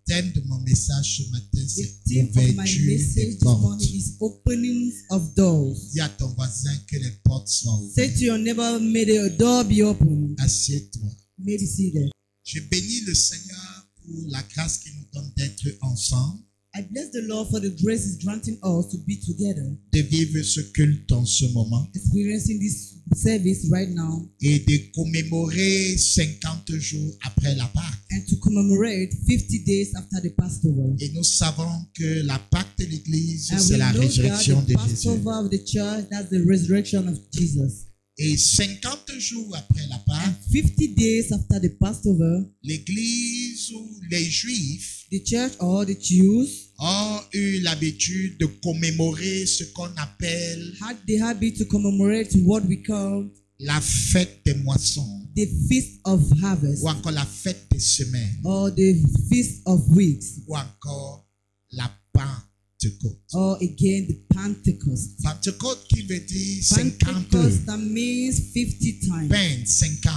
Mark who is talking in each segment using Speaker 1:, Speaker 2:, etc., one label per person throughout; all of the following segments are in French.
Speaker 1: thème de mon message ce matin,
Speaker 2: The
Speaker 1: c'est
Speaker 2: theme of my
Speaker 1: l'ouverture des
Speaker 2: message this
Speaker 1: portes.
Speaker 2: morning is openings of doors.
Speaker 1: Dis à ton voisin que les portes sont
Speaker 2: Say
Speaker 1: ouvertes.
Speaker 2: to your neighbor, may the door be open.
Speaker 1: Assieds-toi.
Speaker 2: May be seated.
Speaker 1: Je bénis le Seigneur pour la grâce qu'il nous donne d'être ensemble,
Speaker 2: I bless the Lord for the grace He's granting us to be together,
Speaker 1: de vivre ce culte en ce moment
Speaker 2: experiencing this service right now,
Speaker 1: et de commémorer 50 jours après la Pâque.
Speaker 2: and to commemorate 50 days after the Passover.
Speaker 1: Et nous savons que la Pâque de l'Église,
Speaker 2: And
Speaker 1: c'est
Speaker 2: we
Speaker 1: la
Speaker 2: know
Speaker 1: résurrection
Speaker 2: that
Speaker 1: de
Speaker 2: the
Speaker 1: Jésus.
Speaker 2: Passover of the church, that's the resurrection of Jesus.
Speaker 1: Et 50 jours après la
Speaker 2: And
Speaker 1: Pâque,
Speaker 2: 50 days after the Passover,
Speaker 1: l'Église ou les Juifs
Speaker 2: the church or the Jews
Speaker 1: ont eu l'habitude de commémorer ce qu'on appelle
Speaker 2: had the habit to commemorate what we call
Speaker 1: la fête des moissons
Speaker 2: the Feast of Harvest,
Speaker 1: ou encore la fête des semaines
Speaker 2: or the Feast of Weeks,
Speaker 1: ou encore la Pentecôte.
Speaker 2: or again the Pentecost.
Speaker 1: Pentecôte qui veut dire 50
Speaker 2: Pentecost, that means 50 times.
Speaker 1: Pente, 50.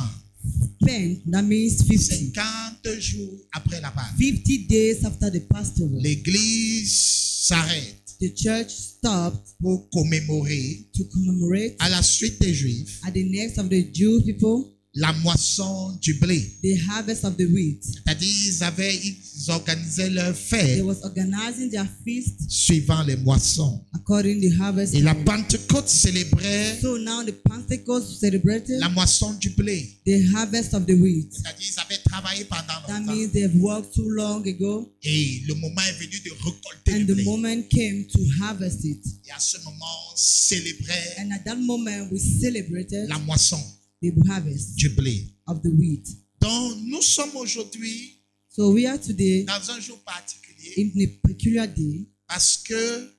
Speaker 2: Pent, that means 50.
Speaker 1: 50 jours après la Pâque.
Speaker 2: 50 days after the Passover,
Speaker 1: L'Église s'arrête
Speaker 2: the church stopped
Speaker 1: pour commémorer
Speaker 2: to commemorate
Speaker 1: à la suite des Juifs
Speaker 2: at the next of the Jewish people
Speaker 1: la moisson du blé.
Speaker 2: the harvest of the wheat.
Speaker 1: C'est-à-dire ils organisaient leur
Speaker 2: They
Speaker 1: fête
Speaker 2: was organizing their feast
Speaker 1: suivant les moissons.
Speaker 2: according to the harvest.
Speaker 1: Et la
Speaker 2: time.
Speaker 1: Pentecôte célébrait
Speaker 2: So now the Pentecost celebrated
Speaker 1: la moisson du blé.
Speaker 2: the harvest of the wheat.
Speaker 1: C'est-à-dire ils avaient travaillé pendant
Speaker 2: That
Speaker 1: longtemps.
Speaker 2: means they've worked too long ago,
Speaker 1: Et le moment est venu de récolter le
Speaker 2: and the
Speaker 1: blé.
Speaker 2: moment came to harvest it.
Speaker 1: Et à ce moment, on célébrait
Speaker 2: And at that moment, we celebrated
Speaker 1: la moisson
Speaker 2: the harvest
Speaker 1: du blé.
Speaker 2: of the wheat.
Speaker 1: Donc, nous sommes aujourd'hui
Speaker 2: So we are today
Speaker 1: dans un jour particulier
Speaker 2: in a peculiar day.
Speaker 1: parce que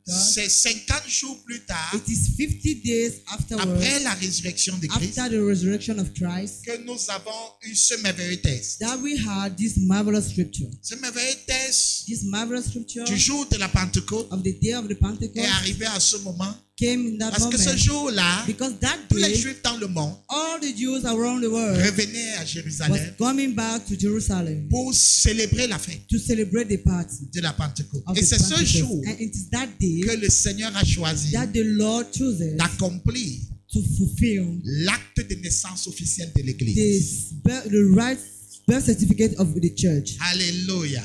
Speaker 1: c'est 50 jours plus tard,
Speaker 2: It is 50 days afterwards,
Speaker 1: après la résurrection de Christ,
Speaker 2: after the resurrection of Christ,
Speaker 1: que nous avons eu ce merveilleux test.
Speaker 2: that we had this marvelous scripture.
Speaker 1: Ce merveilleux test
Speaker 2: This marvelous scripture
Speaker 1: du jour de la Pentecôte
Speaker 2: of the day of the
Speaker 1: est
Speaker 2: Pentecost
Speaker 1: arrivé à ce moment
Speaker 2: came in that
Speaker 1: parce que ce
Speaker 2: moment,
Speaker 1: jour-là,
Speaker 2: because that
Speaker 1: tous les
Speaker 2: day,
Speaker 1: Juifs dans le monde
Speaker 2: all the Jews around the world
Speaker 1: revenaient à
Speaker 2: was
Speaker 1: Jérusalem
Speaker 2: coming back to Jerusalem
Speaker 1: pour célébrer la fête
Speaker 2: to celebrate the party
Speaker 1: de la Pentecôte.
Speaker 2: of
Speaker 1: Et
Speaker 2: the
Speaker 1: c'est ce
Speaker 2: Pentecost.
Speaker 1: jour
Speaker 2: And it is that day
Speaker 1: que le Seigneur a choisi
Speaker 2: that the Lord chooses
Speaker 1: d'accomplir
Speaker 2: to fulfill
Speaker 1: l'acte de naissance officielle de l'Église.
Speaker 2: the right birth certificate of the church.
Speaker 1: Alléluia.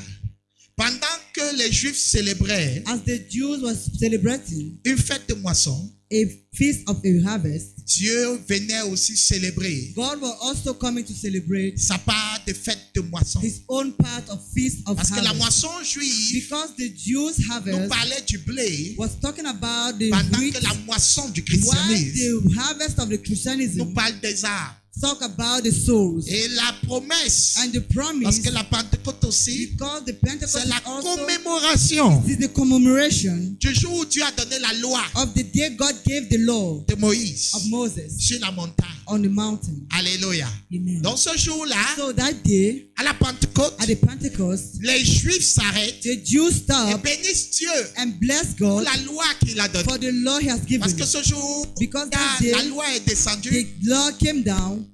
Speaker 1: Pendant que les Juifs célébraient
Speaker 2: As the Jews was celebrating
Speaker 1: une fête de moisson,
Speaker 2: a feast of a harvest,
Speaker 1: Dieu venait aussi célébrer
Speaker 2: God was also coming to celebrate
Speaker 1: sa part de fête de moisson.
Speaker 2: his own part of feast of
Speaker 1: Parce que la
Speaker 2: harvest.
Speaker 1: moisson juive
Speaker 2: Because the Jews'
Speaker 1: nous
Speaker 2: harvest
Speaker 1: parlait du blé
Speaker 2: was talking about the
Speaker 1: pendant
Speaker 2: wheat,
Speaker 1: que la moisson du
Speaker 2: while
Speaker 1: christianisme
Speaker 2: the harvest of the
Speaker 1: nous
Speaker 2: Christianism
Speaker 1: parle des arbres.
Speaker 2: talk about the souls.
Speaker 1: Et la promesse,
Speaker 2: And the promise,
Speaker 1: parce que la Pentecôte aussi,
Speaker 2: because the Pentecost
Speaker 1: c'est
Speaker 2: is
Speaker 1: la
Speaker 2: also
Speaker 1: commémoration
Speaker 2: is the commemoration
Speaker 1: du jour où Dieu a donné la loi
Speaker 2: of the day God gave the law
Speaker 1: de Moïse
Speaker 2: of Moses
Speaker 1: sur la montagne.
Speaker 2: on the mountain.
Speaker 1: Alléluia.
Speaker 2: Amen.
Speaker 1: Donc ce jour-là,
Speaker 2: So that day,
Speaker 1: à la Pentecôte,
Speaker 2: at the Pentecost,
Speaker 1: les Juifs s'arrêtent
Speaker 2: the Jews
Speaker 1: et
Speaker 2: stopped
Speaker 1: bénissent Dieu
Speaker 2: and blessed
Speaker 1: pour
Speaker 2: God
Speaker 1: la loi qu'il a donnée.
Speaker 2: for the law He has
Speaker 1: Parce
Speaker 2: given.
Speaker 1: que ce jour,
Speaker 2: Because that day,
Speaker 1: la loi est descendue
Speaker 2: the law came down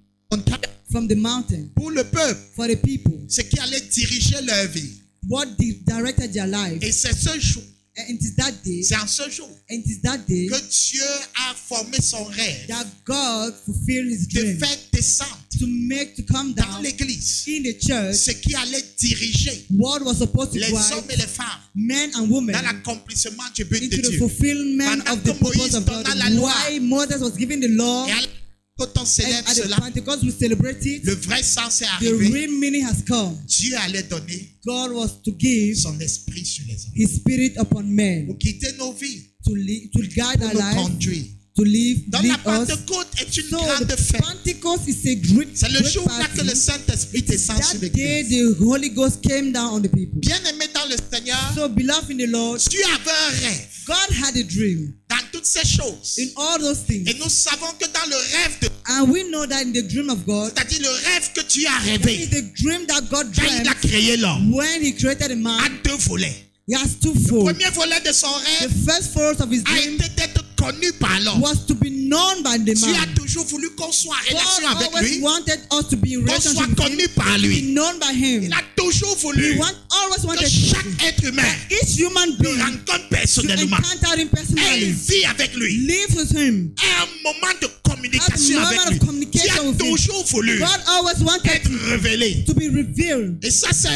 Speaker 2: from the mountain
Speaker 1: pour le peuple,
Speaker 2: for the people,
Speaker 1: ce qui allait diriger leur vie.
Speaker 2: what directed their life.
Speaker 1: Et c'est ce jour,
Speaker 2: And it is that day,
Speaker 1: c'est en ce jour
Speaker 2: and it is that day
Speaker 1: que Dieu a formé son rêve
Speaker 2: that God fulfilled His
Speaker 1: de
Speaker 2: dream
Speaker 1: faire descendre
Speaker 2: to come
Speaker 1: dans
Speaker 2: down
Speaker 1: l'église
Speaker 2: in the church
Speaker 1: ce qui allait diriger
Speaker 2: what was supposed to
Speaker 1: les hommes
Speaker 2: guide
Speaker 1: et les femmes
Speaker 2: men and women
Speaker 1: dans l'accomplissement du but
Speaker 2: into
Speaker 1: de
Speaker 2: the
Speaker 1: Dieu.
Speaker 2: fulfillment
Speaker 1: Pendant
Speaker 2: of the
Speaker 1: que
Speaker 2: purpose
Speaker 1: Moïse
Speaker 2: of God.
Speaker 1: donna la loi,
Speaker 2: Why Moses was given the law,
Speaker 1: Et à la- quand on
Speaker 2: and
Speaker 1: célèbre
Speaker 2: at the
Speaker 1: cela,
Speaker 2: Pentecost we celebrate it,
Speaker 1: le vrai sens est
Speaker 2: the
Speaker 1: arrivé.
Speaker 2: real meaning has come.
Speaker 1: Dieu allait donner
Speaker 2: God was to give
Speaker 1: son esprit sur les hommes
Speaker 2: His Spirit upon men
Speaker 1: pour quitter nos vies,
Speaker 2: to guide
Speaker 1: pour
Speaker 2: our
Speaker 1: nous
Speaker 2: life,
Speaker 1: conduire.
Speaker 2: to lead
Speaker 1: Donc la
Speaker 2: us.
Speaker 1: Pentecôte est une
Speaker 2: So
Speaker 1: grande
Speaker 2: the
Speaker 1: fête.
Speaker 2: Pentecost is a great,
Speaker 1: C'est le
Speaker 2: great
Speaker 1: jour-là que le
Speaker 2: party.
Speaker 1: Saint-Esprit descend sur
Speaker 2: That day
Speaker 1: l'église.
Speaker 2: the Holy Ghost came down on the people.
Speaker 1: Bien-aimé dans le Seigneur,
Speaker 2: So beloved in the Lord,
Speaker 1: Dieu avait un rêve
Speaker 2: God had a dream
Speaker 1: dans toutes ces choses.
Speaker 2: in all those things.
Speaker 1: Et nous savons que dans le rêve de
Speaker 2: And we know that in the dream of God,
Speaker 1: c'est-à-dire le rêve que Dieu a
Speaker 2: that
Speaker 1: rêvé
Speaker 2: is the dream that God
Speaker 1: quand il a
Speaker 2: dreamt
Speaker 1: créé l'homme,
Speaker 2: when He created a
Speaker 1: a
Speaker 2: man.
Speaker 1: deux volets.
Speaker 2: He has two
Speaker 1: Le
Speaker 2: folds.
Speaker 1: premier volet de son
Speaker 2: The
Speaker 1: rêve
Speaker 2: first fold of his
Speaker 1: a
Speaker 2: dream
Speaker 1: été d'être connu par l'homme.
Speaker 2: was to be known by the
Speaker 1: Dieu a
Speaker 2: man.
Speaker 1: toujours voulu qu'on soit en relation
Speaker 2: God
Speaker 1: avec
Speaker 2: always
Speaker 1: lui,
Speaker 2: wanted us to be in
Speaker 1: qu'on
Speaker 2: relationship
Speaker 1: soit
Speaker 2: with
Speaker 1: connu
Speaker 2: him,
Speaker 1: par
Speaker 2: to be
Speaker 1: lui.
Speaker 2: known by him.
Speaker 1: Il a toujours
Speaker 2: He
Speaker 1: voulu
Speaker 2: always
Speaker 1: que
Speaker 2: wanted
Speaker 1: chaque être humain
Speaker 2: each human
Speaker 1: le
Speaker 2: being
Speaker 1: rencontre
Speaker 2: to
Speaker 1: personnellement.
Speaker 2: encounter him
Speaker 1: Elle
Speaker 2: personally,
Speaker 1: vit avec lui.
Speaker 2: live with him.
Speaker 1: Un moment de
Speaker 2: At
Speaker 1: communication
Speaker 2: a
Speaker 1: avec
Speaker 2: moment
Speaker 1: lui.
Speaker 2: of
Speaker 1: Qui
Speaker 2: communication
Speaker 1: a
Speaker 2: with him.
Speaker 1: toujours voulu
Speaker 2: God always wanted
Speaker 1: être révélé.
Speaker 2: to be revealed.
Speaker 1: Et ça, c'est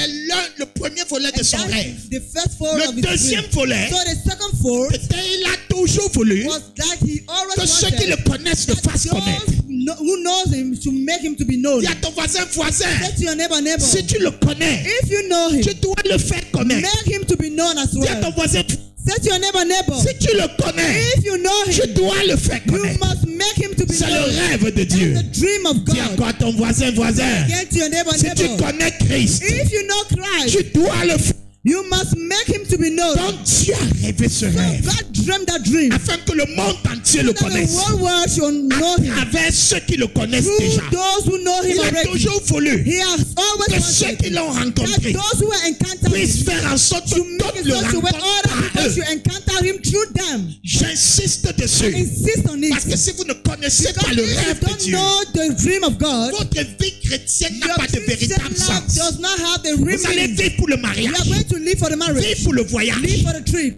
Speaker 1: le premier volet de
Speaker 2: And
Speaker 1: son
Speaker 2: that's
Speaker 1: rêve.
Speaker 2: the first fold of
Speaker 1: Le
Speaker 2: his
Speaker 1: deuxième
Speaker 2: dream.
Speaker 1: volet,
Speaker 2: So the second fold
Speaker 1: il a toujours voulu
Speaker 2: was that he always
Speaker 1: que ceux qui le
Speaker 2: wanted
Speaker 1: connaissent le fassent connaître.
Speaker 2: those who knows him to make him to be known.
Speaker 1: Il y a ton voisin,
Speaker 2: Say to your neighbor,
Speaker 1: si tu le connais,
Speaker 2: if you know him,
Speaker 1: tu dois le faire connaître.
Speaker 2: make him to be known as
Speaker 1: Dis à ton
Speaker 2: well.
Speaker 1: voisin,
Speaker 2: Say to your neighbor,
Speaker 1: si tu le connais,
Speaker 2: if you know
Speaker 1: tu
Speaker 2: him,
Speaker 1: dois le faire
Speaker 2: you
Speaker 1: connaître.
Speaker 2: must make him to be
Speaker 1: C'est le
Speaker 2: known.
Speaker 1: rêve de Dieu.
Speaker 2: That's the dream of
Speaker 1: Dis
Speaker 2: God.
Speaker 1: encore à ton voisin,
Speaker 2: Again to your neighbor,
Speaker 1: si tu connais Christ,
Speaker 2: if you know Christ,
Speaker 1: tu dois le faire.
Speaker 2: you must make him to be known.
Speaker 1: Donc Dieu a rêvé ce
Speaker 2: So
Speaker 1: rêve
Speaker 2: God dreamed that dream.
Speaker 1: afin que le monde entier le
Speaker 2: That the
Speaker 1: connaisse.
Speaker 2: whole world should know him.
Speaker 1: Avec ceux qui le connaissent
Speaker 2: Through
Speaker 1: déjà.
Speaker 2: those who know him
Speaker 1: Il a
Speaker 2: already.
Speaker 1: toujours voulu
Speaker 2: He has always
Speaker 1: que ceux
Speaker 2: wanted
Speaker 1: qui l'ont
Speaker 2: that
Speaker 1: rencontré
Speaker 2: those who were encountered
Speaker 1: puissent
Speaker 2: him
Speaker 1: faire en sorte que
Speaker 2: to make
Speaker 1: d'autres
Speaker 2: it
Speaker 1: le
Speaker 2: so to when
Speaker 1: rencontrent
Speaker 2: other
Speaker 1: par
Speaker 2: people
Speaker 1: eux.
Speaker 2: should encounter him through them.
Speaker 1: J'insiste dessus.
Speaker 2: Insist on it.
Speaker 1: Parce que si vous ne connaissez pas
Speaker 2: Because
Speaker 1: le
Speaker 2: if you
Speaker 1: rêve de
Speaker 2: don't
Speaker 1: Dieu,
Speaker 2: know the dream of God,
Speaker 1: votre vie chrétienne n'a
Speaker 2: your
Speaker 1: pas de
Speaker 2: Christian
Speaker 1: véritable
Speaker 2: life
Speaker 1: sens.
Speaker 2: does not have the real
Speaker 1: Vous allez
Speaker 2: meaning.
Speaker 1: vivre pour le
Speaker 2: You
Speaker 1: mariage,
Speaker 2: are going to live for the marriage,
Speaker 1: vivre pour le voyage,
Speaker 2: live for the trip,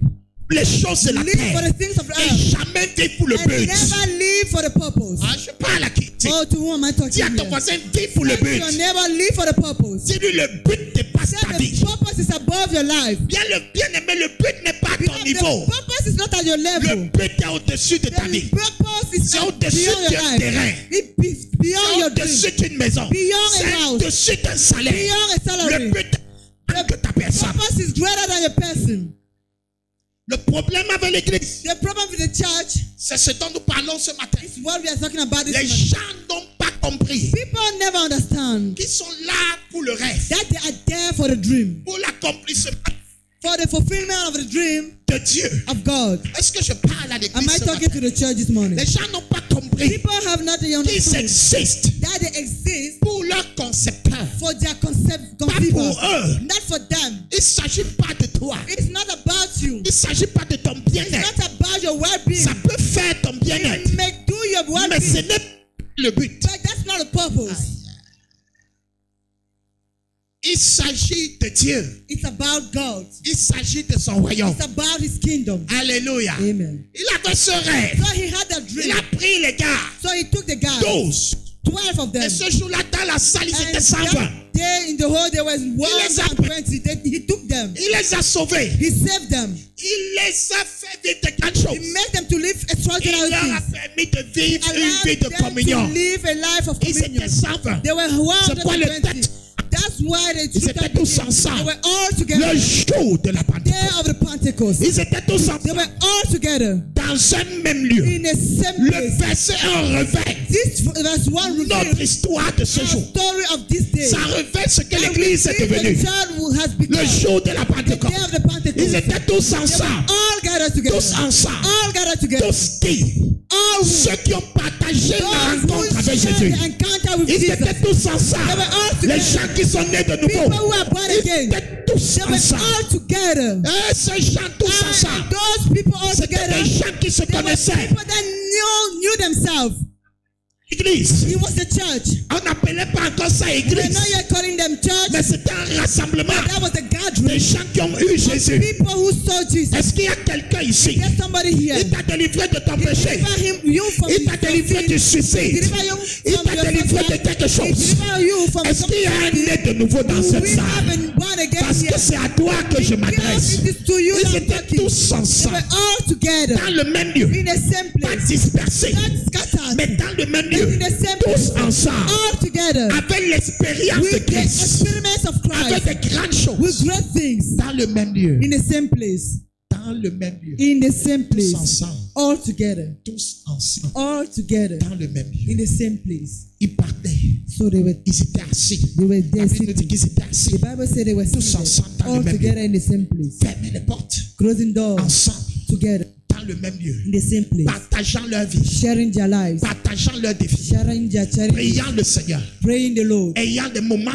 Speaker 1: les choses de la
Speaker 2: live for
Speaker 1: terre,
Speaker 2: the things of the
Speaker 1: et
Speaker 2: earth,
Speaker 1: jamais vivre pour le
Speaker 2: and
Speaker 1: but.
Speaker 2: never live for the purpose.
Speaker 1: Ah, je parle à qui?
Speaker 2: Oh, to whom am I talking
Speaker 1: Dis à ton
Speaker 2: here?
Speaker 1: voisin, vivre pour le
Speaker 2: Say to
Speaker 1: but.
Speaker 2: your neighbor, live for the purpose.
Speaker 1: Dis-lui, le but dépasse
Speaker 2: Say
Speaker 1: ta vie.
Speaker 2: the purpose is above your life.
Speaker 1: Bien-aimé, le but n'est pas à ton
Speaker 2: Because
Speaker 1: niveau.
Speaker 2: the purpose is not at your
Speaker 1: Le
Speaker 2: level.
Speaker 1: but est au-dessus de ta
Speaker 2: The
Speaker 1: vie.
Speaker 2: purpose is
Speaker 1: C'est
Speaker 2: beyond
Speaker 1: au-dessus
Speaker 2: your
Speaker 1: d'un
Speaker 2: life.
Speaker 1: terrain.
Speaker 2: It's beyond
Speaker 1: C'est
Speaker 2: your dream.
Speaker 1: au-dessus d'une maison.
Speaker 2: Beyond a
Speaker 1: C'est
Speaker 2: house.
Speaker 1: au-dessus d'un salaire.
Speaker 2: Beyond a salary.
Speaker 1: Le but est que ta personne.
Speaker 2: Purpose is greater than your person.
Speaker 1: Le problème avec l'église,
Speaker 2: The problem with the church
Speaker 1: c'est ce dont nous parlons ce matin.
Speaker 2: is what we are talking about this
Speaker 1: Les
Speaker 2: morning.
Speaker 1: gens n'ont pas compris
Speaker 2: People never understand
Speaker 1: qu'ils sont là pour le rêve,
Speaker 2: that they are there for the dream,
Speaker 1: pour l'accomplissement
Speaker 2: for the fulfillment of the dream
Speaker 1: de Dieu.
Speaker 2: of God.
Speaker 1: Est-ce que je parle à
Speaker 2: Am
Speaker 1: l'église
Speaker 2: I
Speaker 1: ce
Speaker 2: talking
Speaker 1: matin?
Speaker 2: to the church this morning?
Speaker 1: Les gens n'ont pas compris
Speaker 2: People have not
Speaker 1: qu'ils
Speaker 2: understood
Speaker 1: existent
Speaker 2: that they exist
Speaker 1: pour leur concepteur,
Speaker 2: for their
Speaker 1: pas
Speaker 2: conceivers,
Speaker 1: pour eux.
Speaker 2: not for them.
Speaker 1: Il ne s'agit pas de toi.
Speaker 2: It's not about you.
Speaker 1: Il ne s'agit pas de ton
Speaker 2: It's
Speaker 1: bien-être.
Speaker 2: not about your well-being.
Speaker 1: Ça peut faire ton bien-être,
Speaker 2: It may do your
Speaker 1: mais ce
Speaker 2: well-being,
Speaker 1: n'est pas le but.
Speaker 2: but that's not the purpose.
Speaker 1: Il s'agit de Dieu.
Speaker 2: It's about God.
Speaker 1: Il s'agit de son royaume.
Speaker 2: It's about His kingdom.
Speaker 1: Alléluia.
Speaker 2: Amen.
Speaker 1: Il avait ce rêve.
Speaker 2: So he had that
Speaker 1: Il
Speaker 2: dream.
Speaker 1: a pris les gars,
Speaker 2: So he took the guys,
Speaker 1: 12.
Speaker 2: 12 of them.
Speaker 1: Et ce jour-là, dans la salle, ils étaient
Speaker 2: And
Speaker 1: 120.
Speaker 2: that day in the whole day was 120. He took them.
Speaker 1: Il les a sauvés.
Speaker 2: He saved them.
Speaker 1: Il les a fait vivre de grandes
Speaker 2: He
Speaker 1: choses.
Speaker 2: made them to live
Speaker 1: Il
Speaker 2: extraordinary
Speaker 1: leur a
Speaker 2: things.
Speaker 1: permis de vivre une
Speaker 2: Allowed
Speaker 1: vie de
Speaker 2: them
Speaker 1: communion.
Speaker 2: to live a life of
Speaker 1: Ils
Speaker 2: communion.
Speaker 1: étaient 120.
Speaker 2: They were
Speaker 1: C'est quoi le
Speaker 2: 120.
Speaker 1: texte?
Speaker 2: That's why they
Speaker 1: Ils
Speaker 2: took
Speaker 1: étaient
Speaker 2: that
Speaker 1: tous
Speaker 2: beginning.
Speaker 1: ensemble.
Speaker 2: They were all together.
Speaker 1: Le jour de la
Speaker 2: Day
Speaker 1: Pentecôte.
Speaker 2: of the Pentecost.
Speaker 1: Ils étaient tous
Speaker 2: They
Speaker 1: ensemble
Speaker 2: were all together
Speaker 1: dans un même lieu.
Speaker 2: in the same
Speaker 1: Le
Speaker 2: place.
Speaker 1: verset 1 révèle
Speaker 2: This verse 1
Speaker 1: notre
Speaker 2: reveals
Speaker 1: histoire de ce
Speaker 2: the
Speaker 1: jour.
Speaker 2: story of this day.
Speaker 1: Ça révèle ce que
Speaker 2: And
Speaker 1: l'église est
Speaker 2: we see
Speaker 1: devenue.
Speaker 2: the child has become
Speaker 1: Le jour de la
Speaker 2: the
Speaker 1: Pentecôte.
Speaker 2: day of the Pentecost.
Speaker 1: Ils étaient tous
Speaker 2: They were
Speaker 1: ensemble.
Speaker 2: all gathered together.
Speaker 1: Tous ensemble.
Speaker 2: All gathered together.
Speaker 1: Tous qui?
Speaker 2: All
Speaker 1: Ceux qui ont partagé la rencontre avec
Speaker 2: shared
Speaker 1: Jésus.
Speaker 2: the encounter with
Speaker 1: Ils
Speaker 2: Jesus.
Speaker 1: étaient tous ensemble.
Speaker 2: They were all
Speaker 1: Les
Speaker 2: together.
Speaker 1: gens qui sont nés de
Speaker 2: People
Speaker 1: nouveau.
Speaker 2: who are born
Speaker 1: Ils
Speaker 2: again.
Speaker 1: étaient tous
Speaker 2: They were
Speaker 1: ensemble.
Speaker 2: all together.
Speaker 1: Et ces gens tous
Speaker 2: And
Speaker 1: ensemble.
Speaker 2: those people all
Speaker 1: C'était
Speaker 2: together,
Speaker 1: des gens qui se
Speaker 2: they were
Speaker 1: connaissaient.
Speaker 2: people that knew themselves.
Speaker 1: Église.
Speaker 2: It was the church.
Speaker 1: On n'appelait pas encore ça
Speaker 2: We're
Speaker 1: église.
Speaker 2: not yet calling them church.
Speaker 1: Mais c'était un rassemblement
Speaker 2: That was the
Speaker 1: des
Speaker 2: gathering.
Speaker 1: gens qui ont eu Jésus.
Speaker 2: People who saw Jesus.
Speaker 1: Est-ce qu'il y a quelqu'un ici?
Speaker 2: There's somebody here.
Speaker 1: Il t'a délivré de ton péché.
Speaker 2: Deliver him, you from
Speaker 1: Il t'a délivré du suicide.
Speaker 2: Deliver you
Speaker 1: Il
Speaker 2: from
Speaker 1: t'a
Speaker 2: your
Speaker 1: délivré de
Speaker 2: suicide.
Speaker 1: quelque chose.
Speaker 2: Deliver you from
Speaker 1: Est-ce qu'il y a un né de nouveau dans cette
Speaker 2: We have
Speaker 1: salle?
Speaker 2: been born again
Speaker 1: Parce
Speaker 2: here.
Speaker 1: que c'est à toi que je m'adresse.
Speaker 2: It is to you
Speaker 1: Ils
Speaker 2: that I'm
Speaker 1: étaient
Speaker 2: talking.
Speaker 1: tous
Speaker 2: They
Speaker 1: ensemble,
Speaker 2: were all together
Speaker 1: dans le même lieu,
Speaker 2: in the same
Speaker 1: pas
Speaker 2: place.
Speaker 1: dispersés,
Speaker 2: Not scattered.
Speaker 1: mais dans le même lieu,
Speaker 2: In the same
Speaker 1: tous
Speaker 2: place.
Speaker 1: ensemble,
Speaker 2: All together.
Speaker 1: avec l'expérience de
Speaker 2: With the
Speaker 1: Christ,
Speaker 2: experiments of
Speaker 1: avec
Speaker 2: Christ.
Speaker 1: des grandes
Speaker 2: With
Speaker 1: choses,
Speaker 2: great things.
Speaker 1: dans le même lieu,
Speaker 2: In the same place.
Speaker 1: dans le même lieu,
Speaker 2: In the same
Speaker 1: tous
Speaker 2: place.
Speaker 1: ensemble,
Speaker 2: All together.
Speaker 1: tous ensemble,
Speaker 2: All together.
Speaker 1: dans le même
Speaker 2: In
Speaker 1: lieu.
Speaker 2: the same place.
Speaker 1: Ils partaient,
Speaker 2: So they were
Speaker 1: ils étaient assis.
Speaker 2: there
Speaker 1: La Bible dit
Speaker 2: sitting.
Speaker 1: qu'ils étaient assis,
Speaker 2: The Bible said they were
Speaker 1: Tous
Speaker 2: sitting
Speaker 1: ensemble dans le
Speaker 2: all
Speaker 1: même
Speaker 2: together in the same place.
Speaker 1: fermaient les portes,
Speaker 2: Closing doors
Speaker 1: ensemble,
Speaker 2: together
Speaker 1: dans le même lieu,
Speaker 2: in the same place.
Speaker 1: partageant leur vie,
Speaker 2: Sharing their lives.
Speaker 1: partageant leurs défis,
Speaker 2: Sharing their charity.
Speaker 1: priant le Seigneur,
Speaker 2: Praying the Lord.
Speaker 1: ayant des moments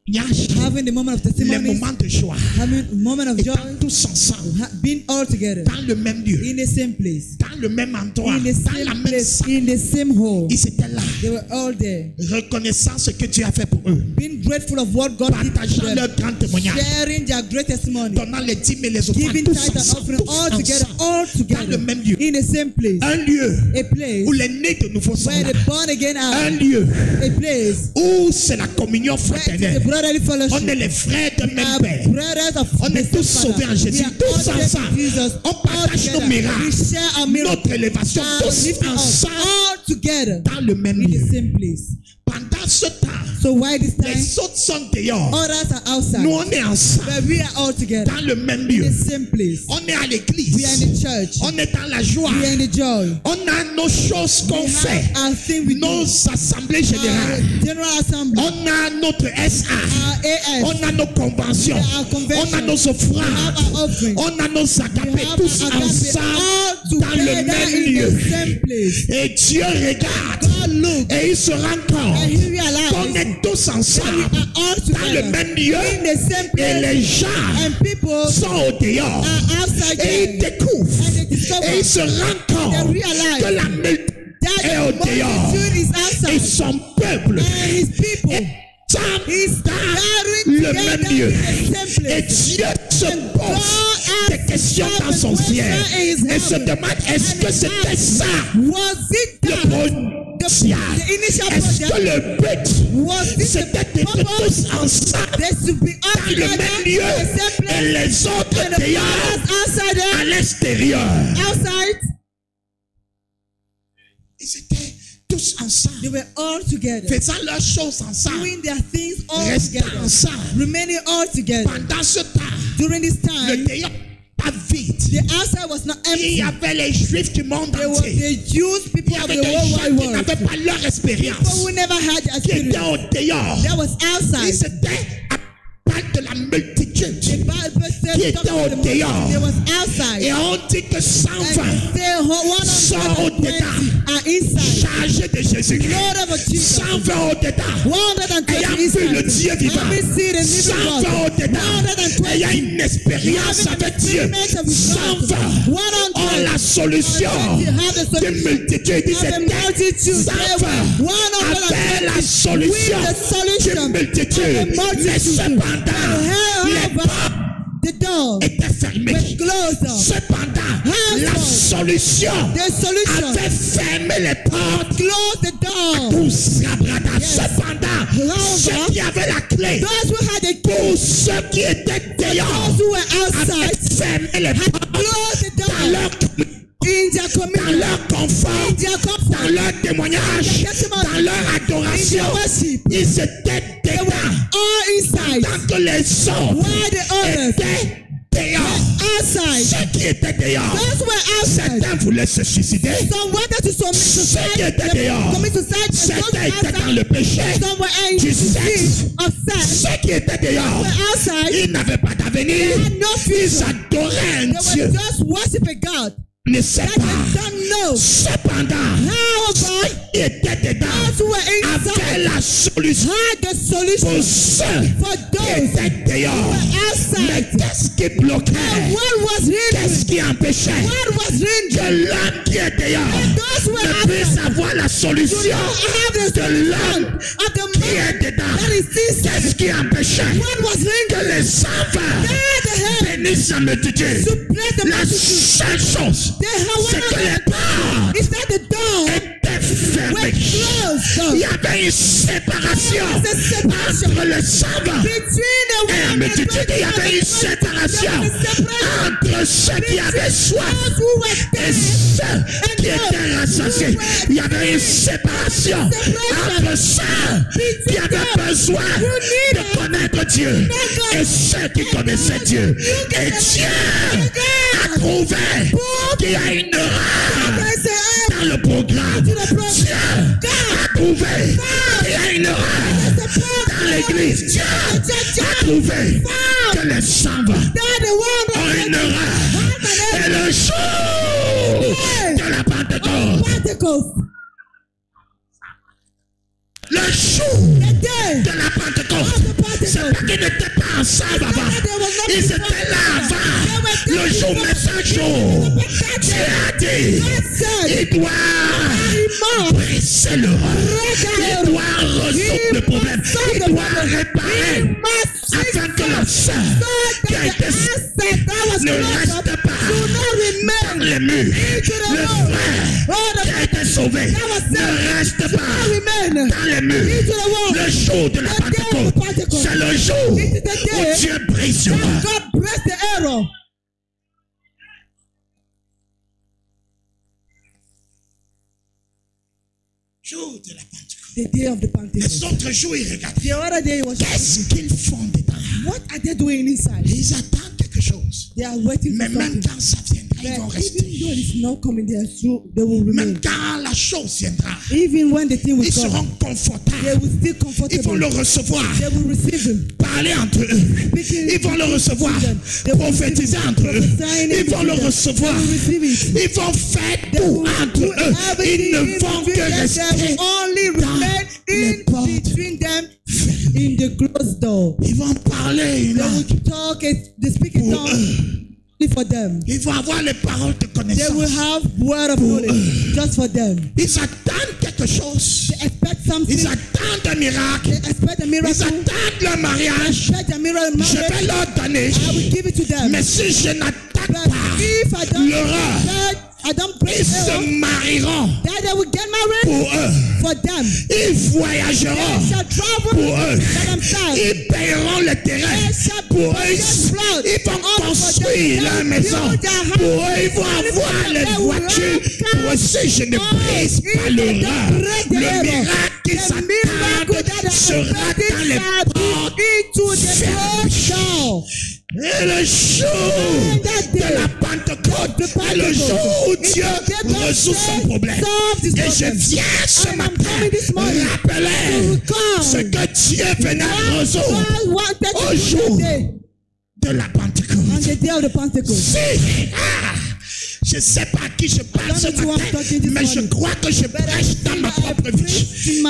Speaker 2: having the moment of
Speaker 1: les
Speaker 2: testimony,
Speaker 1: moments de joie,
Speaker 2: having a moment of joy,
Speaker 1: étant tous ensemble,
Speaker 2: being all together
Speaker 1: dans le même lieu,
Speaker 2: in the same place,
Speaker 1: dans le même endroit,
Speaker 2: in the
Speaker 1: dans la
Speaker 2: same
Speaker 1: même
Speaker 2: place,
Speaker 1: salle.
Speaker 2: in the same hall.
Speaker 1: Ils étaient là,
Speaker 2: They were all there,
Speaker 1: reconnaissant ce que Dieu a fait pour eux,
Speaker 2: being grateful of what God did to
Speaker 1: partageant
Speaker 2: them,
Speaker 1: leur grand témoignage,
Speaker 2: sharing their great testimony,
Speaker 1: donnant les dîmes et les offrandes
Speaker 2: giving
Speaker 1: tous
Speaker 2: tithe and
Speaker 1: ensemble,
Speaker 2: offering all together,
Speaker 1: dans le même lieu.
Speaker 2: in the same place,
Speaker 1: Un lieu
Speaker 2: a place
Speaker 1: où les nés de nouveau sont
Speaker 2: where
Speaker 1: là.
Speaker 2: the born again
Speaker 1: Un
Speaker 2: are,
Speaker 1: lieu
Speaker 2: a place
Speaker 1: où c'est la communion
Speaker 2: where it is
Speaker 1: fraternelle.
Speaker 2: the brotherly
Speaker 1: On est
Speaker 2: fellowship.
Speaker 1: les frères de
Speaker 2: We
Speaker 1: même
Speaker 2: are
Speaker 1: père.
Speaker 2: brothers of
Speaker 1: On
Speaker 2: the
Speaker 1: est tous
Speaker 2: same
Speaker 1: sauvés en
Speaker 2: Father.
Speaker 1: Jésus,
Speaker 2: We are
Speaker 1: tous
Speaker 2: all saved in
Speaker 1: ensemble.
Speaker 2: Jesus,
Speaker 1: On
Speaker 2: all
Speaker 1: partage nos
Speaker 2: together.
Speaker 1: miracles,
Speaker 2: We share our miracles,
Speaker 1: notre élévation, tous
Speaker 2: lifting up
Speaker 1: ensemble
Speaker 2: all together
Speaker 1: dans le même
Speaker 2: in the
Speaker 1: lieu.
Speaker 2: same place.
Speaker 1: Pendant ce temps,
Speaker 2: So why this
Speaker 1: les
Speaker 2: time
Speaker 1: autres sont dehors.
Speaker 2: others are outside,
Speaker 1: Nous, on est ensemble
Speaker 2: but we are all together
Speaker 1: dans le même
Speaker 2: in
Speaker 1: lieu.
Speaker 2: the same place.
Speaker 1: On est à
Speaker 2: We are in
Speaker 1: l'église.
Speaker 2: the church.
Speaker 1: On est dans la joie.
Speaker 2: We are in the joy.
Speaker 1: On a nos choses qu'on
Speaker 2: We
Speaker 1: fait.
Speaker 2: have our thing we do.
Speaker 1: Nos assemblées générales.
Speaker 2: Our general assembly.
Speaker 1: On a notre SA.
Speaker 2: Our AS.
Speaker 1: On a nos conventions.
Speaker 2: Our convention.
Speaker 1: On a nos
Speaker 2: We have
Speaker 1: offrandes.
Speaker 2: our offering.
Speaker 1: On a nos
Speaker 2: We
Speaker 1: agapés.
Speaker 2: have
Speaker 1: Tous
Speaker 2: our agape
Speaker 1: ensemble
Speaker 2: all
Speaker 1: dans le
Speaker 2: together
Speaker 1: même
Speaker 2: in
Speaker 1: lieu.
Speaker 2: the same place.
Speaker 1: Et Dieu regarde.
Speaker 2: God look
Speaker 1: Et il se rend compte
Speaker 2: and he
Speaker 1: qu'on
Speaker 2: realizes
Speaker 1: est tous
Speaker 2: that we
Speaker 1: ensemble
Speaker 2: are all
Speaker 1: dans le
Speaker 2: together
Speaker 1: même lieu.
Speaker 2: in the same
Speaker 1: Et
Speaker 2: place,
Speaker 1: les gens
Speaker 2: and people
Speaker 1: sont au dehors.
Speaker 2: are outside
Speaker 1: Et ils
Speaker 2: there.
Speaker 1: découvrent.
Speaker 2: And they discover.
Speaker 1: Et ils se rendent compte
Speaker 2: They realize
Speaker 1: que la multitude
Speaker 2: That
Speaker 1: est au
Speaker 2: the
Speaker 1: dehors.
Speaker 2: multitude is
Speaker 1: Et
Speaker 2: outside,
Speaker 1: son peuple
Speaker 2: and his people
Speaker 1: ensemble
Speaker 2: is
Speaker 1: dans
Speaker 2: gathering
Speaker 1: le
Speaker 2: together
Speaker 1: même lieu.
Speaker 2: in the same
Speaker 1: Et
Speaker 2: place.
Speaker 1: Dieu se
Speaker 2: And
Speaker 1: pose
Speaker 2: God
Speaker 1: des questions
Speaker 2: asks
Speaker 1: dans son
Speaker 2: the question
Speaker 1: ciel.
Speaker 2: in his
Speaker 1: Et se
Speaker 2: heaven.
Speaker 1: demande, est-ce
Speaker 2: And
Speaker 1: que
Speaker 2: he
Speaker 1: c'était
Speaker 2: asks,
Speaker 1: ça
Speaker 2: Was it
Speaker 1: le
Speaker 2: that
Speaker 1: potentiel?
Speaker 2: the initial
Speaker 1: Est-ce que
Speaker 2: project
Speaker 1: le but
Speaker 2: was this
Speaker 1: c'était
Speaker 2: the
Speaker 1: d'être
Speaker 2: purpose?
Speaker 1: tous ensemble
Speaker 2: They should be all
Speaker 1: dans le
Speaker 2: together
Speaker 1: même
Speaker 2: in
Speaker 1: lieu
Speaker 2: the same
Speaker 1: et
Speaker 2: place,
Speaker 1: les autres
Speaker 2: and the
Speaker 1: dehors
Speaker 2: brothers outside
Speaker 1: à
Speaker 2: there,
Speaker 1: l'extérieur?
Speaker 2: outside,
Speaker 1: Ils étaient tous ensemble,
Speaker 2: they were all together,
Speaker 1: faisant leurs choses ensemble,
Speaker 2: doing their things all
Speaker 1: restant
Speaker 2: together,
Speaker 1: ensemble.
Speaker 2: remaining all together.
Speaker 1: Pendant ce temps,
Speaker 2: During this
Speaker 1: le
Speaker 2: time,
Speaker 1: dehors pas vide.
Speaker 2: the outside was not
Speaker 1: Il y
Speaker 2: empty.
Speaker 1: avait les Juifs du monde
Speaker 2: There were
Speaker 1: entier.
Speaker 2: the Jews,
Speaker 1: Il
Speaker 2: people
Speaker 1: y
Speaker 2: of
Speaker 1: avait
Speaker 2: the
Speaker 1: des
Speaker 2: whole
Speaker 1: gens
Speaker 2: wide
Speaker 1: qui
Speaker 2: world,
Speaker 1: n'avaient pas leur
Speaker 2: people
Speaker 1: expérience,
Speaker 2: who never had the
Speaker 1: qui étaient
Speaker 2: experience.
Speaker 1: au dehors.
Speaker 2: That was
Speaker 1: Ils
Speaker 2: outside.
Speaker 1: étaient à part de la multitude.
Speaker 2: The Bible says
Speaker 1: Qui était
Speaker 2: talking about
Speaker 1: au
Speaker 2: the multitude,
Speaker 1: dehors.
Speaker 2: there was outside.
Speaker 1: Et on dit que 120
Speaker 2: And say
Speaker 1: sont au
Speaker 2: 120
Speaker 1: dedans,
Speaker 2: are inside.
Speaker 1: chargés de Jésus-Christ.
Speaker 2: Lord of Jesus.
Speaker 1: 120 au dedans,
Speaker 2: 120
Speaker 1: ayant vu le Dieu
Speaker 2: inside.
Speaker 1: vivant.
Speaker 2: Having seen the living
Speaker 1: 120 au
Speaker 2: God.
Speaker 1: dedans, ayant
Speaker 2: 120
Speaker 1: une expérience
Speaker 2: having
Speaker 1: avec Dieu.
Speaker 2: experience of his
Speaker 1: 120
Speaker 2: God.
Speaker 1: ont la solution
Speaker 2: Have the
Speaker 1: de
Speaker 2: solution.
Speaker 1: multitude. Ils
Speaker 2: Have the
Speaker 1: étaient
Speaker 2: multitude.
Speaker 1: 120 avaient la solution
Speaker 2: With the solution
Speaker 1: de multitude.
Speaker 2: of the multitude.
Speaker 1: Mais cependant, les portes
Speaker 2: The door
Speaker 1: étaient fermées.
Speaker 2: was closed.
Speaker 1: Cependant, la solution
Speaker 2: The solution
Speaker 1: avait fermé les portes.
Speaker 2: closed the door.
Speaker 1: Tous Sabrada.
Speaker 2: Yes.
Speaker 1: Cependant,
Speaker 2: However,
Speaker 1: ceux qui avaient la clé,
Speaker 2: Those who had the key,
Speaker 1: pour ceux qui étaient dehors,
Speaker 2: those who were outside,
Speaker 1: avaient fermé les
Speaker 2: had
Speaker 1: portes
Speaker 2: closed the
Speaker 1: dans
Speaker 2: door
Speaker 1: leur,
Speaker 2: in their
Speaker 1: dans
Speaker 2: communion,
Speaker 1: leur confort,
Speaker 2: in their
Speaker 1: dans
Speaker 2: comfort,
Speaker 1: leur témoignage, dans leur
Speaker 2: in
Speaker 1: adoration.
Speaker 2: their worship.
Speaker 1: Ils étaient
Speaker 2: They were
Speaker 1: dedans,
Speaker 2: all inside.
Speaker 1: tant que les autres
Speaker 2: While the others
Speaker 1: étaient dehors.
Speaker 2: outside.
Speaker 1: Ceux qui étaient dehors,
Speaker 2: Those who were outside.
Speaker 1: certains voulaient se suicider.
Speaker 2: Some wanted to
Speaker 1: Ceux qui
Speaker 2: suicide,
Speaker 1: étaient dehors,
Speaker 2: commit suicide, and those
Speaker 1: certains étaient dans
Speaker 2: outside,
Speaker 1: le péché.
Speaker 2: some were in
Speaker 1: Du
Speaker 2: the
Speaker 1: sexe.
Speaker 2: sin of sex.
Speaker 1: Ceux qui étaient dehors,
Speaker 2: Were outside,
Speaker 1: ils n'avaient pas d'avenir.
Speaker 2: they had no
Speaker 1: Ils
Speaker 2: future.
Speaker 1: adoraient un
Speaker 2: They
Speaker 1: Dieu.
Speaker 2: were just worshiping God.
Speaker 1: Ne sait
Speaker 2: That
Speaker 1: pas.
Speaker 2: they don't know.
Speaker 1: Cependant,
Speaker 2: However,
Speaker 1: ceux qui étaient dedans
Speaker 2: those who were
Speaker 1: avaient
Speaker 2: inside
Speaker 1: la solution
Speaker 2: had the solution
Speaker 1: pour ceux
Speaker 2: for
Speaker 1: qui
Speaker 2: those
Speaker 1: étaient dehors. Mais
Speaker 2: outside.
Speaker 1: qu'est-ce qui bloquait?
Speaker 2: And what was
Speaker 1: Qu'est-ce
Speaker 2: hindering?
Speaker 1: qui empêchait
Speaker 2: What was hindering?
Speaker 1: que l'homme qui est dehors
Speaker 2: Those who were
Speaker 1: ne puisse
Speaker 2: outside
Speaker 1: avoir la
Speaker 2: do
Speaker 1: solution
Speaker 2: not have the
Speaker 1: de
Speaker 2: solution
Speaker 1: l'homme
Speaker 2: of the
Speaker 1: qui est
Speaker 2: man
Speaker 1: dedans?
Speaker 2: that is
Speaker 1: Qu'est-ce
Speaker 2: inside.
Speaker 1: qui empêchait
Speaker 2: What was
Speaker 1: que
Speaker 2: hindering?
Speaker 1: les enfants
Speaker 2: That the head
Speaker 1: bénissent la multitude?
Speaker 2: to bless the
Speaker 1: La
Speaker 2: multitude.
Speaker 1: seule chose,
Speaker 2: They have
Speaker 1: c'est que les
Speaker 2: one
Speaker 1: portes
Speaker 2: is that the door
Speaker 1: étaient
Speaker 2: were
Speaker 1: fermées.
Speaker 2: closed
Speaker 1: Il y avait une séparation
Speaker 2: There was a separation
Speaker 1: entre les enfants
Speaker 2: between the
Speaker 1: et la
Speaker 2: woman
Speaker 1: multitude. Il y avait une séparation entre ceux qui avaient soif
Speaker 2: those who were
Speaker 1: et
Speaker 2: dead
Speaker 1: ceux qui étaient rassasiés. Il y avait une séparation entre ceux qui avaient besoin de connaître Dieu et ceux qui connaissaient Dieu. Et Dieu a trouvé qu'il y a une erreur
Speaker 2: They say,
Speaker 1: dans le programme. Dieu a trouvé qu'il y a une erreur dans l'église. Dieu a trouvé que les enfants ont une erreur. Et le jour de la Pentecôte,
Speaker 2: Pentecost,
Speaker 1: le jour
Speaker 2: the day
Speaker 1: de la Pentecôte, c'est pas qu'ils n'étaient pas ensemble avant. Ils étaient là avant. Le jour, mais ce jour, Dieu a dit, il doit briser le roi. Il doit résoudre le problème. Il doit réparer afin que la sœur qui a été ne reste pas dans les murs. Le frère qui a été sauvé ne reste pas dans les murs. Le jour de la Pentecôte, c'est le jour où Dieu brisera. Jour de la Pentecôte.
Speaker 2: The day of the Pentecost.
Speaker 1: Les autres jours, ils regardent.
Speaker 2: The other day was.
Speaker 1: Qu'est-ce qu'ils font dedans?
Speaker 2: What are they doing inside?
Speaker 1: Ils attendent quelque chose.
Speaker 2: They are waiting
Speaker 1: Mais
Speaker 2: for
Speaker 1: même
Speaker 2: something.
Speaker 1: quand ça viendra, ils vont
Speaker 2: But
Speaker 1: rester.
Speaker 2: even though it's not coming there, so they will remain.
Speaker 1: Même quand la chose viendra,
Speaker 2: Even when the thing will
Speaker 1: ils
Speaker 2: come,
Speaker 1: seront
Speaker 2: they
Speaker 1: confortables.
Speaker 2: will still
Speaker 1: Ils vont
Speaker 2: comfortable.
Speaker 1: le recevoir.
Speaker 2: They will receive him.
Speaker 1: Parler entre eux. Ils vont le recevoir. Prophétiser entre eux. Ils vont le recevoir. Ils vont faire tout entre eux. Ils ne vont que rester
Speaker 2: only
Speaker 1: dans
Speaker 2: remain
Speaker 1: les
Speaker 2: in
Speaker 1: portes
Speaker 2: between them in the closed door.
Speaker 1: Ils vont parler une
Speaker 2: They
Speaker 1: langue
Speaker 2: will talk and they speak in
Speaker 1: pour
Speaker 2: tongues
Speaker 1: eux.
Speaker 2: for them.
Speaker 1: Ils vont avoir les paroles de
Speaker 2: They will
Speaker 1: connaissance.
Speaker 2: have word of knowledge just for them.
Speaker 1: Ils attendent quelque chose.
Speaker 2: They expect something.
Speaker 1: Ils attendent un miracle.
Speaker 2: They expect a
Speaker 1: Ils
Speaker 2: miracle.
Speaker 1: attendent le mariage.
Speaker 2: Expect a miracle.
Speaker 1: Je vais leur donner.
Speaker 2: I will give it to them.
Speaker 1: Mais si je n'attaque
Speaker 2: But
Speaker 1: pas
Speaker 2: if I don't
Speaker 1: l'horreur,
Speaker 2: I don't break
Speaker 1: ils
Speaker 2: the
Speaker 1: se
Speaker 2: law,
Speaker 1: marieront
Speaker 2: then they will get married
Speaker 1: pour eux.
Speaker 2: for them.
Speaker 1: Ils voyageront
Speaker 2: They shall travel
Speaker 1: pour eux.
Speaker 2: for themselves.
Speaker 1: Ils paieront le terrain
Speaker 2: They shall
Speaker 1: pour eux.
Speaker 2: possess blood.
Speaker 1: Ils vont construire leur maison pour eux. Ils vont avoir les voitures pour eux. Si je ne brise pas l'horreur, le miracle qui s'attend sera dans les portes
Speaker 2: into the
Speaker 1: fermées.
Speaker 2: door.
Speaker 1: Et le jour de la Pentecôte est le jour où Dieu résout son problème. Et je viens ce matin rappeler ce que Dieu venait résoudre au jour de la
Speaker 2: On
Speaker 1: Pentecôte.
Speaker 2: the day of the Pentecost.
Speaker 1: Si, je ne sais pas à qui je parle ce matin, mais je crois que je prêche dans ma propre vie. Si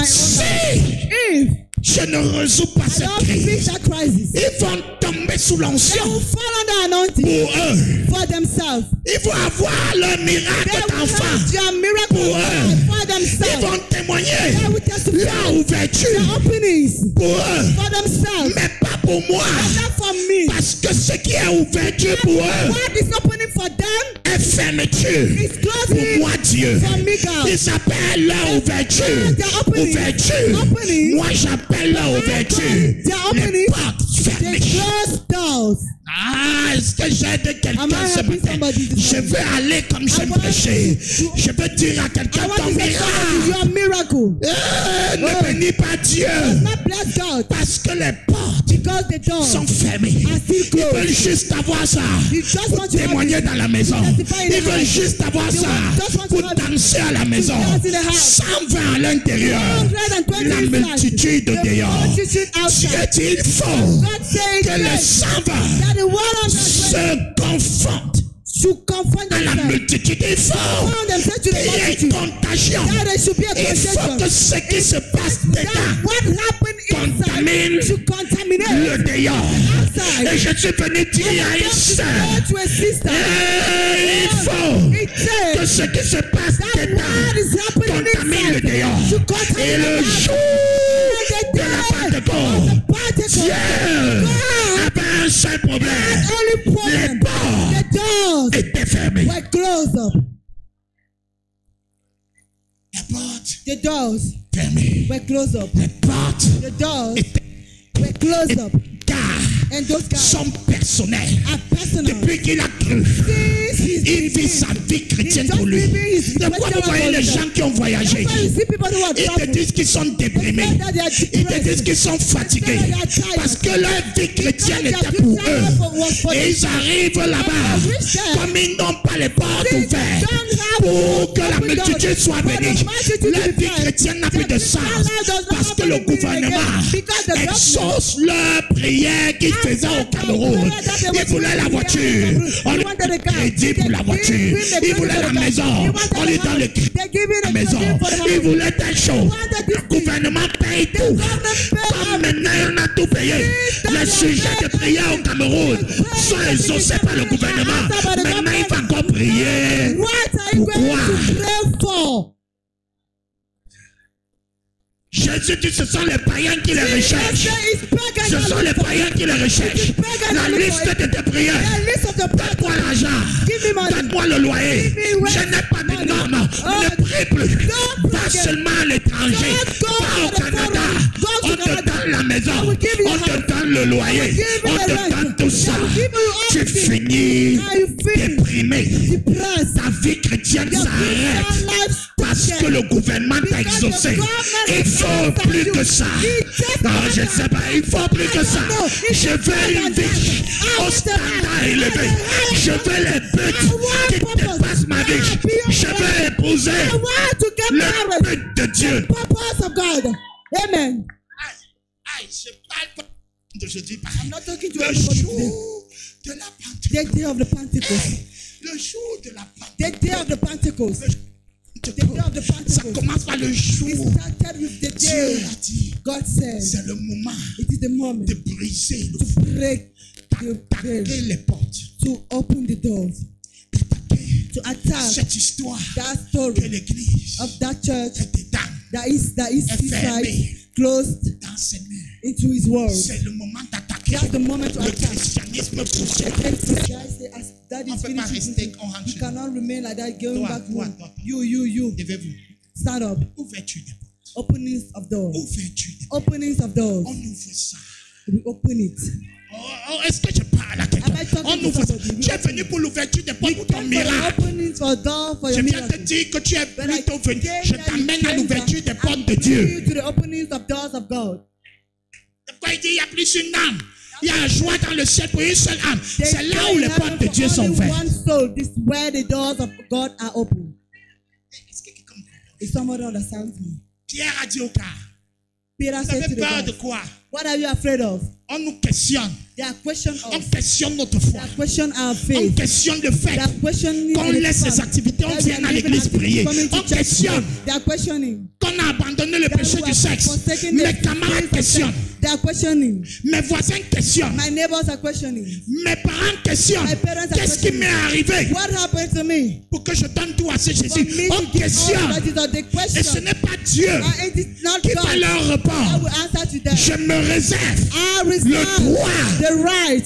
Speaker 1: je ne résous pas cette
Speaker 2: Don't fix
Speaker 1: crise,
Speaker 2: that crisis.
Speaker 1: ils vont tomber sous
Speaker 2: They
Speaker 1: l'onction
Speaker 2: will fall under anointing
Speaker 1: pour eux.
Speaker 2: for themselves.
Speaker 1: Ils vont avoir le
Speaker 2: They
Speaker 1: miracle
Speaker 2: will
Speaker 1: d'enfant.
Speaker 2: have their miracle
Speaker 1: Pour eux.
Speaker 2: for
Speaker 1: Ils
Speaker 2: themselves.
Speaker 1: vont témoigner
Speaker 2: They will testify
Speaker 1: leur
Speaker 2: their
Speaker 1: ouverture
Speaker 2: openings
Speaker 1: pour eux,
Speaker 2: for themselves.
Speaker 1: mais pas pour moi.
Speaker 2: Not for me.
Speaker 1: Parce que ce qui est ouverture pour eux
Speaker 2: What is opening for them
Speaker 1: est fermeture
Speaker 2: is
Speaker 1: pour
Speaker 2: closing
Speaker 1: moi, Dieu.
Speaker 2: for me, God.
Speaker 1: Ils appellent leur ouverture.
Speaker 2: Their opening.
Speaker 1: Ouverture.
Speaker 2: Opening.
Speaker 1: Moi, j'appelle leur ouverture.
Speaker 2: Their
Speaker 1: Les
Speaker 2: opening.
Speaker 1: portes
Speaker 2: They
Speaker 1: fermées.
Speaker 2: close doors.
Speaker 1: Ah, est-ce que j'aide quelqu'un
Speaker 2: Am I
Speaker 1: ce
Speaker 2: helping
Speaker 1: matin?
Speaker 2: somebody this
Speaker 1: Je
Speaker 2: morning?
Speaker 1: veux aller comme j'aime prêcher. Je veux dire à quelqu'un
Speaker 2: I want
Speaker 1: ton
Speaker 2: to say somebody,
Speaker 1: miracle.
Speaker 2: your miracle.
Speaker 1: Ne bénis pas Dieu.
Speaker 2: Not bless God
Speaker 1: Parce que les portes
Speaker 2: because the doors
Speaker 1: sont fermées.
Speaker 2: are still
Speaker 1: Ils veulent
Speaker 2: closed.
Speaker 1: juste avoir ça
Speaker 2: You just
Speaker 1: pour
Speaker 2: want to have
Speaker 1: témoigner
Speaker 2: it.
Speaker 1: dans la maison.
Speaker 2: Testify in the
Speaker 1: Ils veulent
Speaker 2: house.
Speaker 1: juste avoir
Speaker 2: They
Speaker 1: ça
Speaker 2: just want to
Speaker 1: pour
Speaker 2: have it.
Speaker 1: danser à la maison.
Speaker 2: dance in the house.
Speaker 1: 120 à l'intérieur.
Speaker 2: 120
Speaker 1: La
Speaker 2: inside.
Speaker 1: multitude
Speaker 2: The
Speaker 1: dehors.
Speaker 2: multitude
Speaker 1: Dieu
Speaker 2: outside.
Speaker 1: dit il faut
Speaker 2: God says
Speaker 1: que les
Speaker 2: yes,
Speaker 1: 120
Speaker 2: that the word of
Speaker 1: se confondent
Speaker 2: should confront
Speaker 1: à la
Speaker 2: themselves.
Speaker 1: multitude. Il faut
Speaker 2: Confront themselves to the
Speaker 1: qu'il y ait une
Speaker 2: multitude.
Speaker 1: contagion.
Speaker 2: That there should be a
Speaker 1: Il faut
Speaker 2: contagion.
Speaker 1: que ce qui se passe
Speaker 2: That
Speaker 1: dedans
Speaker 2: what happened
Speaker 1: contamine
Speaker 2: inside should contaminate
Speaker 1: le dehors.
Speaker 2: outside.
Speaker 1: Et je suis venu dire à une sœur,
Speaker 2: To a sister.
Speaker 1: il faut
Speaker 2: It says
Speaker 1: que ce qui se passe
Speaker 2: that
Speaker 1: dedans
Speaker 2: what is happening
Speaker 1: contamine le
Speaker 2: inside
Speaker 1: dehors.
Speaker 2: should contaminate
Speaker 1: Et le
Speaker 2: outside.
Speaker 1: jour
Speaker 2: The
Speaker 1: de la
Speaker 2: day
Speaker 1: Pentecôte,
Speaker 2: of the Pentecost,
Speaker 1: Dieu
Speaker 2: God
Speaker 1: avait un seul problème.
Speaker 2: only
Speaker 1: Les
Speaker 2: problem.
Speaker 1: portes
Speaker 2: The doors
Speaker 1: étaient fermées.
Speaker 2: were closed up.
Speaker 1: Les portes
Speaker 2: The doors
Speaker 1: fermées.
Speaker 2: were closed up.
Speaker 1: Les portes
Speaker 2: The doors
Speaker 1: étaient
Speaker 2: were closed up.
Speaker 1: car
Speaker 2: And those guys
Speaker 1: son personnel.
Speaker 2: are personal.
Speaker 1: Depuis qu'il a cru,
Speaker 2: Since he's
Speaker 1: il vit sa vie chrétienne pour lui. C'est pourquoi vous voyez les gens qui ont voyagé.
Speaker 2: That's why you see people who are
Speaker 1: Ils te
Speaker 2: traveling.
Speaker 1: disent qu'ils sont déprimés. Ils te disent qu'ils sont fatigués. Parce que leur vie chrétienne était pour eux. Et ils arrivent là-bas. Comme ils n'ont pas les portes ouvertes pour que la multitude soit bénie. La vie chrétienne n'a plus de sens parce que le gouvernement exauce leurs prières qu'ils faisaient au Cameroun. Ils voulaient la voiture, on lui donne le crédit pour la voiture. Ils voulaient la maison, on lui donne le crédit pour la maison. Ils voulaient telle chose, le gouvernement paye tout. Comme maintenant on a tout payé, les sujets de prière au Cameroun sont exaucés par le gouvernement. Maintenant il va encore prier. Pourquoi? Jésus dit ce sont les païens qui les recherchent. Ce sont les païens qui les recherchent. La liste de tes prières. Donne-moi l'argent. Donne-moi le loyer. Je n'ai pas de normes. Ne prie plus. Pas seulement à l'étranger. Pas au Canada. On te donne la maison. On te donne le loyer. On te donne tout ça. Tu finis déprimé. Ta vie chrétienne s'arrête. Parce que le gouvernement t'a exaucé. Il faut plus que ça. Non, je ne sais pas. Il faut plus que ça. Je veux une vie au standard élevé. Je veux les buts qui dépassent ma vie. Je veux épouser le but de Dieu.
Speaker 2: Amen.
Speaker 1: Je parle pas de jeudi.
Speaker 2: I'm not talking to
Speaker 1: Le
Speaker 2: everybody
Speaker 1: jour de la
Speaker 2: today. The day of the Pentecost.
Speaker 1: Le jour de la
Speaker 2: The day of the Pentecost.
Speaker 1: Ça commence par le jour.
Speaker 2: It started with the
Speaker 1: Dieu
Speaker 2: day.
Speaker 1: a dit,
Speaker 2: God said,
Speaker 1: c'est le moment
Speaker 2: it is the moment
Speaker 1: de briser le
Speaker 2: to
Speaker 1: feu,
Speaker 2: break the
Speaker 1: d'attaquer
Speaker 2: veil,
Speaker 1: les portes,
Speaker 2: to open the doors,
Speaker 1: d'attaquer
Speaker 2: to attack
Speaker 1: cette histoire
Speaker 2: that
Speaker 1: que
Speaker 2: story
Speaker 1: l'église
Speaker 2: of that church
Speaker 1: était dans
Speaker 2: that is
Speaker 1: fermé
Speaker 2: closed
Speaker 1: dans ses murs.
Speaker 2: into his world.
Speaker 1: C'est le moment d'attaquer
Speaker 2: That's the moment to
Speaker 1: le
Speaker 2: attack.
Speaker 1: christianisme poussé.
Speaker 2: Guys say, as that
Speaker 1: On
Speaker 2: is
Speaker 1: ne peut pas
Speaker 2: finished,
Speaker 1: rester on
Speaker 2: you cannot remain like that, going
Speaker 1: Toi,
Speaker 2: back
Speaker 1: toi,
Speaker 2: home.
Speaker 1: toi.
Speaker 2: You.
Speaker 1: Levez-vous.
Speaker 2: Stand up.
Speaker 1: Ouverture des portes.
Speaker 2: Openings of doors.
Speaker 1: Ouverture des portes.
Speaker 2: Openings of doors.
Speaker 1: On ouvre ça.
Speaker 2: We open it.
Speaker 1: Oh, est-ce que je parle à quelqu'un?
Speaker 2: Am I talking
Speaker 1: On
Speaker 2: to
Speaker 1: ouvre ça.
Speaker 2: somebody?
Speaker 1: Tu es venu pour l'ouverture des portes pour ton miracle.
Speaker 2: Openings for door for
Speaker 1: Je
Speaker 2: your
Speaker 1: viens te
Speaker 2: miracle.
Speaker 1: dire que tu es
Speaker 2: But I
Speaker 1: plutôt venu.
Speaker 2: came
Speaker 1: Je
Speaker 2: that
Speaker 1: t'amène
Speaker 2: you
Speaker 1: à
Speaker 2: came
Speaker 1: l'ouverture des
Speaker 2: that
Speaker 1: portes de
Speaker 2: I
Speaker 1: Dieu.
Speaker 2: bring you to the openings of doors of God.
Speaker 1: Pourquoi il dit il y a plus une âme? Il y a la joie dans le ciel pour une seule âme.
Speaker 2: They
Speaker 1: C'est là
Speaker 2: say
Speaker 1: où les
Speaker 2: in heaven
Speaker 1: portes de
Speaker 2: for
Speaker 1: Dieu sont
Speaker 2: only
Speaker 1: ouvertes.
Speaker 2: one soul. This is where the doors of God are open.
Speaker 1: Est-ce que quelqu'un comprend?
Speaker 2: If somebody understands me.
Speaker 1: Pierre a dit au gars,
Speaker 2: Peter
Speaker 1: vous
Speaker 2: said to
Speaker 1: avez
Speaker 2: the
Speaker 1: peur de
Speaker 2: guys,
Speaker 1: quoi?
Speaker 2: what are you afraid of?
Speaker 1: On nous questionne.
Speaker 2: They are questioning
Speaker 1: On
Speaker 2: us.
Speaker 1: questionne notre
Speaker 2: They
Speaker 1: foi.
Speaker 2: are questioning our
Speaker 1: On
Speaker 2: faith.
Speaker 1: questionne le fait
Speaker 2: They are questioning
Speaker 1: qu'on
Speaker 2: the
Speaker 1: laisse
Speaker 2: fact
Speaker 1: ses activités, on
Speaker 2: that we
Speaker 1: vient
Speaker 2: are
Speaker 1: à
Speaker 2: living
Speaker 1: l'église
Speaker 2: activity,
Speaker 1: prier.
Speaker 2: coming to
Speaker 1: On
Speaker 2: church to
Speaker 1: questionne
Speaker 2: pray. They are questioning.
Speaker 1: qu'on a abandonné le
Speaker 2: That
Speaker 1: péché
Speaker 2: we
Speaker 1: du
Speaker 2: have
Speaker 1: sexe.
Speaker 2: forsaken
Speaker 1: Mes
Speaker 2: the
Speaker 1: camarades
Speaker 2: sins of
Speaker 1: questionnent.
Speaker 2: sex. They are questioning.
Speaker 1: Mes voisins questionnent.
Speaker 2: My neighbors are questioning.
Speaker 1: Mes parents questionnent.
Speaker 2: My parents are
Speaker 1: Qu'est-ce qui
Speaker 2: questioning.
Speaker 1: m'est arrivé
Speaker 2: What happened to me?
Speaker 1: pour que je donne tout à ce
Speaker 2: For
Speaker 1: Jésus?
Speaker 2: me
Speaker 1: On
Speaker 2: to give all
Speaker 1: questionne.
Speaker 2: that is on the
Speaker 1: Et ce
Speaker 2: question.
Speaker 1: n'est pas Dieu
Speaker 2: And it is not
Speaker 1: qui va
Speaker 2: God.
Speaker 1: leur
Speaker 2: I
Speaker 1: répondre.
Speaker 2: will answer to them.
Speaker 1: Je me réserve
Speaker 2: I
Speaker 1: le
Speaker 2: reserve
Speaker 1: droit
Speaker 2: the right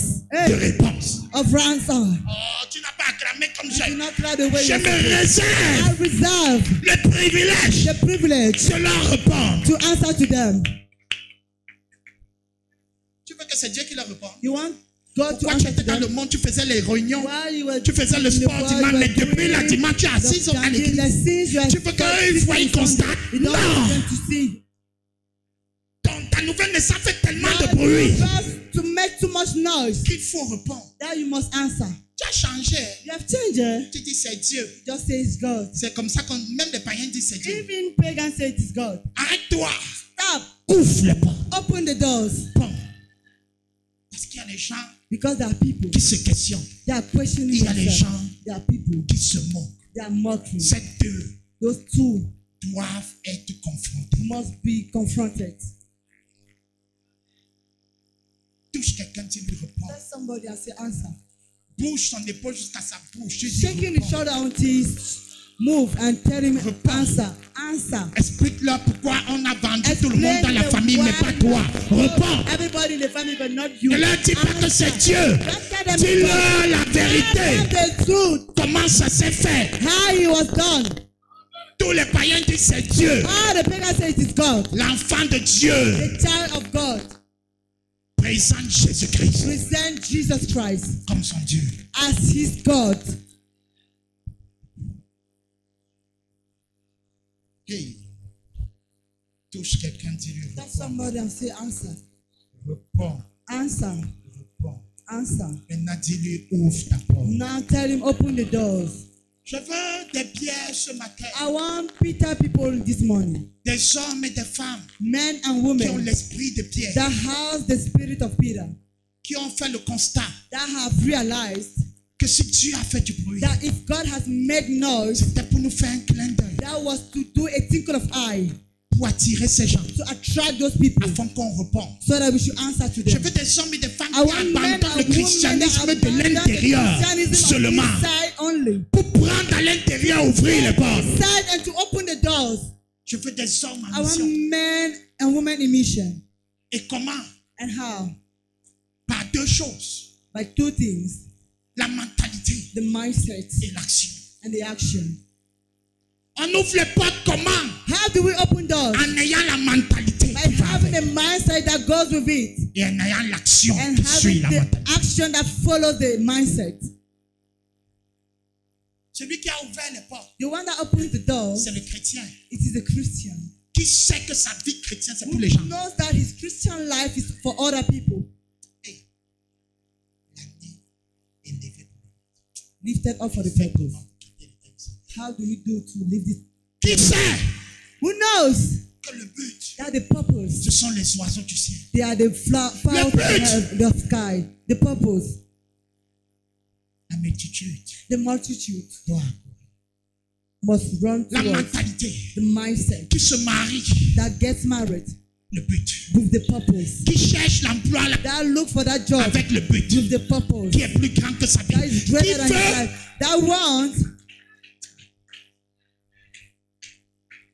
Speaker 1: de réponse.
Speaker 2: of ransom.
Speaker 1: Oh, tu n'as pas acclamé comme
Speaker 2: Do
Speaker 1: j'ai.
Speaker 2: not cry the way
Speaker 1: Je
Speaker 2: you
Speaker 1: me
Speaker 2: say. I
Speaker 1: réserve
Speaker 2: reserve
Speaker 1: le privilège
Speaker 2: the privilege
Speaker 1: de leur répondre.
Speaker 2: to answer to them.
Speaker 1: Tu veux que c'est Dieu qui leur répond?
Speaker 2: You want God to
Speaker 1: Pourquoi tu
Speaker 2: answer to
Speaker 1: étais dans
Speaker 2: them?
Speaker 1: le monde, tu faisais les réunions,
Speaker 2: While you were
Speaker 1: tu faisais le
Speaker 2: in the
Speaker 1: sport
Speaker 2: world,
Speaker 1: dimanche,
Speaker 2: you
Speaker 1: mais
Speaker 2: were
Speaker 1: depuis la
Speaker 2: doing
Speaker 1: dimanche, tu es assis
Speaker 2: the
Speaker 1: à l'église.
Speaker 2: sins you are
Speaker 1: Tu veux qu'une fois ils constatent?
Speaker 2: you don't
Speaker 1: Non!
Speaker 2: want them to see.
Speaker 1: Ta nouvelle naissance fait tellement de
Speaker 2: Now you
Speaker 1: bruit
Speaker 2: first to make too much noise
Speaker 1: qu'il faut répondre.
Speaker 2: that you must answer.
Speaker 1: Tu as changé.
Speaker 2: You have changed. Eh?
Speaker 1: Tu dis c'est Dieu.
Speaker 2: Just say it's God.
Speaker 1: C'est comme ça que même les païens disent c'est Dieu.
Speaker 2: Even pagans say it is God.
Speaker 1: Arrête-toi.
Speaker 2: Stop.
Speaker 1: Ouvre les portes.
Speaker 2: Open the doors.
Speaker 1: Bon. Parce qu'il y a des gens
Speaker 2: Because there are people.
Speaker 1: qui se questionnent.
Speaker 2: They are questioning
Speaker 1: Il y a des
Speaker 2: themselves.
Speaker 1: gens
Speaker 2: There are people.
Speaker 1: qui se moquent.
Speaker 2: They are mocking.
Speaker 1: Ces deux
Speaker 2: Those two
Speaker 1: doivent être confrontés.
Speaker 2: must be confronted.
Speaker 1: Touche quelqu'un, tu lui réponds.
Speaker 2: Tell somebody and say answer.
Speaker 1: Bouge son épaule jusqu'à sa bouche. Tu dis
Speaker 2: Shaking the
Speaker 1: réponds.
Speaker 2: shoulder until he move and tell him answer. Answer.
Speaker 1: Explique-leur pourquoi on a vendu tout le monde dans la
Speaker 2: the
Speaker 1: famille, mais
Speaker 2: why
Speaker 1: pas toi. Réponds.
Speaker 2: Everybody in the family, but not you.
Speaker 1: Ne leur dis pas que c'est Dieu.
Speaker 2: Tell them
Speaker 1: Dis-leur la
Speaker 2: Tell
Speaker 1: vérité.
Speaker 2: them the truth.
Speaker 1: Comment ça s'est fait?
Speaker 2: How it was done.
Speaker 1: Tous les païens disent c'est Dieu.
Speaker 2: All the pagans say it is God.
Speaker 1: L'enfant de Dieu
Speaker 2: The child of God.
Speaker 1: présente Jésus-Christ
Speaker 2: Present Jesus Christ
Speaker 1: comme son Dieu.
Speaker 2: as his God.
Speaker 1: Hey. Touche quelqu'un, dis-lui.
Speaker 2: Tell somebody and say answer.
Speaker 1: Réponds.
Speaker 2: Answer.
Speaker 1: Réponds.
Speaker 2: Answer.
Speaker 1: Maintenant, dis-lui ouvre ta porte.
Speaker 2: Now tell him open the doors.
Speaker 1: Je veux des pierres ce matin.
Speaker 2: I want Peter people this morning.
Speaker 1: Des hommes et des femmes
Speaker 2: Men and
Speaker 1: qui ont
Speaker 2: women
Speaker 1: l'esprit de Pierre.
Speaker 2: that has the spirit of Peter.
Speaker 1: Qui ont fait le constat
Speaker 2: That have realized
Speaker 1: que si Dieu a fait du bruit,
Speaker 2: that if God has made noise,
Speaker 1: c'était pour nous faire un clin d'œil.
Speaker 2: that was to do a twinkle of eye.
Speaker 1: Pour attirer ces gens.
Speaker 2: To attract those people.
Speaker 1: Afin qu'on réponde.
Speaker 2: So that we should answer to them.
Speaker 1: Je veux des hommes et des femmes qui abandonnent le christianisme de l'intérieur seulement. Pour prendre à l'intérieur, ouvrir les portes.
Speaker 2: And to open the doors.
Speaker 1: Je veux des hommes en
Speaker 2: I
Speaker 1: mission.
Speaker 2: want men and women in mission.
Speaker 1: Et comment?
Speaker 2: And how?
Speaker 1: Par deux choses.
Speaker 2: By two things.
Speaker 1: La mentalité.
Speaker 2: The mindset.
Speaker 1: Et l'action.
Speaker 2: And the action.
Speaker 1: On ouvre les portes comment?
Speaker 2: How do we open doors?
Speaker 1: En ayant la mentalité.
Speaker 2: By having a mindset that goes with it.
Speaker 1: Et en ayant l'action
Speaker 2: and
Speaker 1: qui suit la mentalité.
Speaker 2: Action that follows the mindset.
Speaker 1: Celui qui a ouvert les portes.
Speaker 2: The one that opens the door.
Speaker 1: C'est le chrétien.
Speaker 2: It is a Christian.
Speaker 1: Qui sait que sa vie chrétienne c'est pour les gens.
Speaker 2: Knows that his Christian life is for other people.
Speaker 1: Hey, l'année est levée.
Speaker 2: Lifted up for the purpose. How do you do to live this?
Speaker 1: Qui sait?
Speaker 2: Who knows?
Speaker 1: Que le but.
Speaker 2: That the purpose.
Speaker 1: Ce sont les oiseaux du ciel.
Speaker 2: They are the flowers of the sky. The purpose.
Speaker 1: La multitude.
Speaker 2: The multitude.
Speaker 1: Doit.
Speaker 2: Must run
Speaker 1: la
Speaker 2: towards
Speaker 1: mentalité.
Speaker 2: The mindset.
Speaker 1: Qui se marie.
Speaker 2: That gets married.
Speaker 1: Le but.
Speaker 2: With the purpose.
Speaker 1: Qui cherche l'emploi.
Speaker 2: That look for that job.
Speaker 1: Avec le but.
Speaker 2: With the purpose.
Speaker 1: Qui est plus grand que sa vie.
Speaker 2: That is greater than his life. That wants.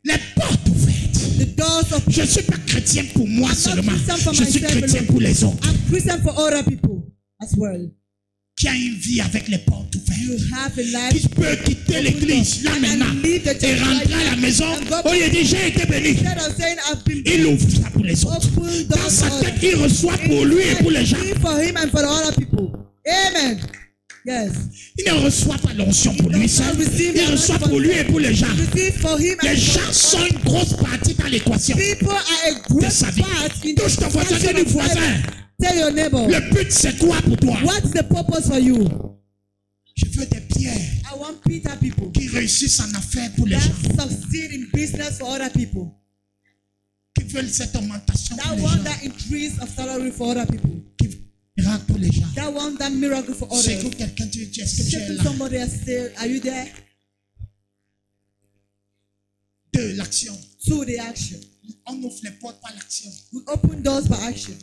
Speaker 1: Les portes ouvertes.
Speaker 2: The doors of.
Speaker 1: Je ne suis pas chrétien pour moi seulement. Je suis chrétien pour les autres.
Speaker 2: I'm Christian for other people as well.
Speaker 1: Qui a une vie avec les portes ouvertes.
Speaker 2: You have a life.
Speaker 1: Qui peut quitter l'église là maintenant et rentrer à la maison. Oh, il dit j'ai été béni. Il ouvre ça pour les autres. Dans sa tête, il reçoit pour lui et pour les gens.
Speaker 2: Amen. Yes.
Speaker 1: Il ne reçoit pas l'onction pour lui seul. Il reçoit pour lui et pour les gens. Les gens sont une grosse partie dans l'équation de sa vie. Touche ton voisin, dis du voisin.
Speaker 2: Tell your neighbor.
Speaker 1: Le but c'est quoi pour toi?
Speaker 2: What's the purpose for you?
Speaker 1: Je veux des pierres.
Speaker 2: I want Peter people.
Speaker 1: Qui réussissent en affaires pour les gens.
Speaker 2: Succeed in business for other people.
Speaker 1: Qui veulent cette augmentation pour
Speaker 2: that
Speaker 1: les
Speaker 2: want
Speaker 1: gens.
Speaker 2: That increase of salary for other people.
Speaker 1: Qui miracle pour les gens.
Speaker 2: That want that miracle for others.
Speaker 1: C'est que quelqu'un te dit est-ce que tu es là?
Speaker 2: Somebody else say, are you there?
Speaker 1: 2. L'action.
Speaker 2: 2. The action.
Speaker 1: On ouvre les portes par l'action.
Speaker 2: We open doors by action.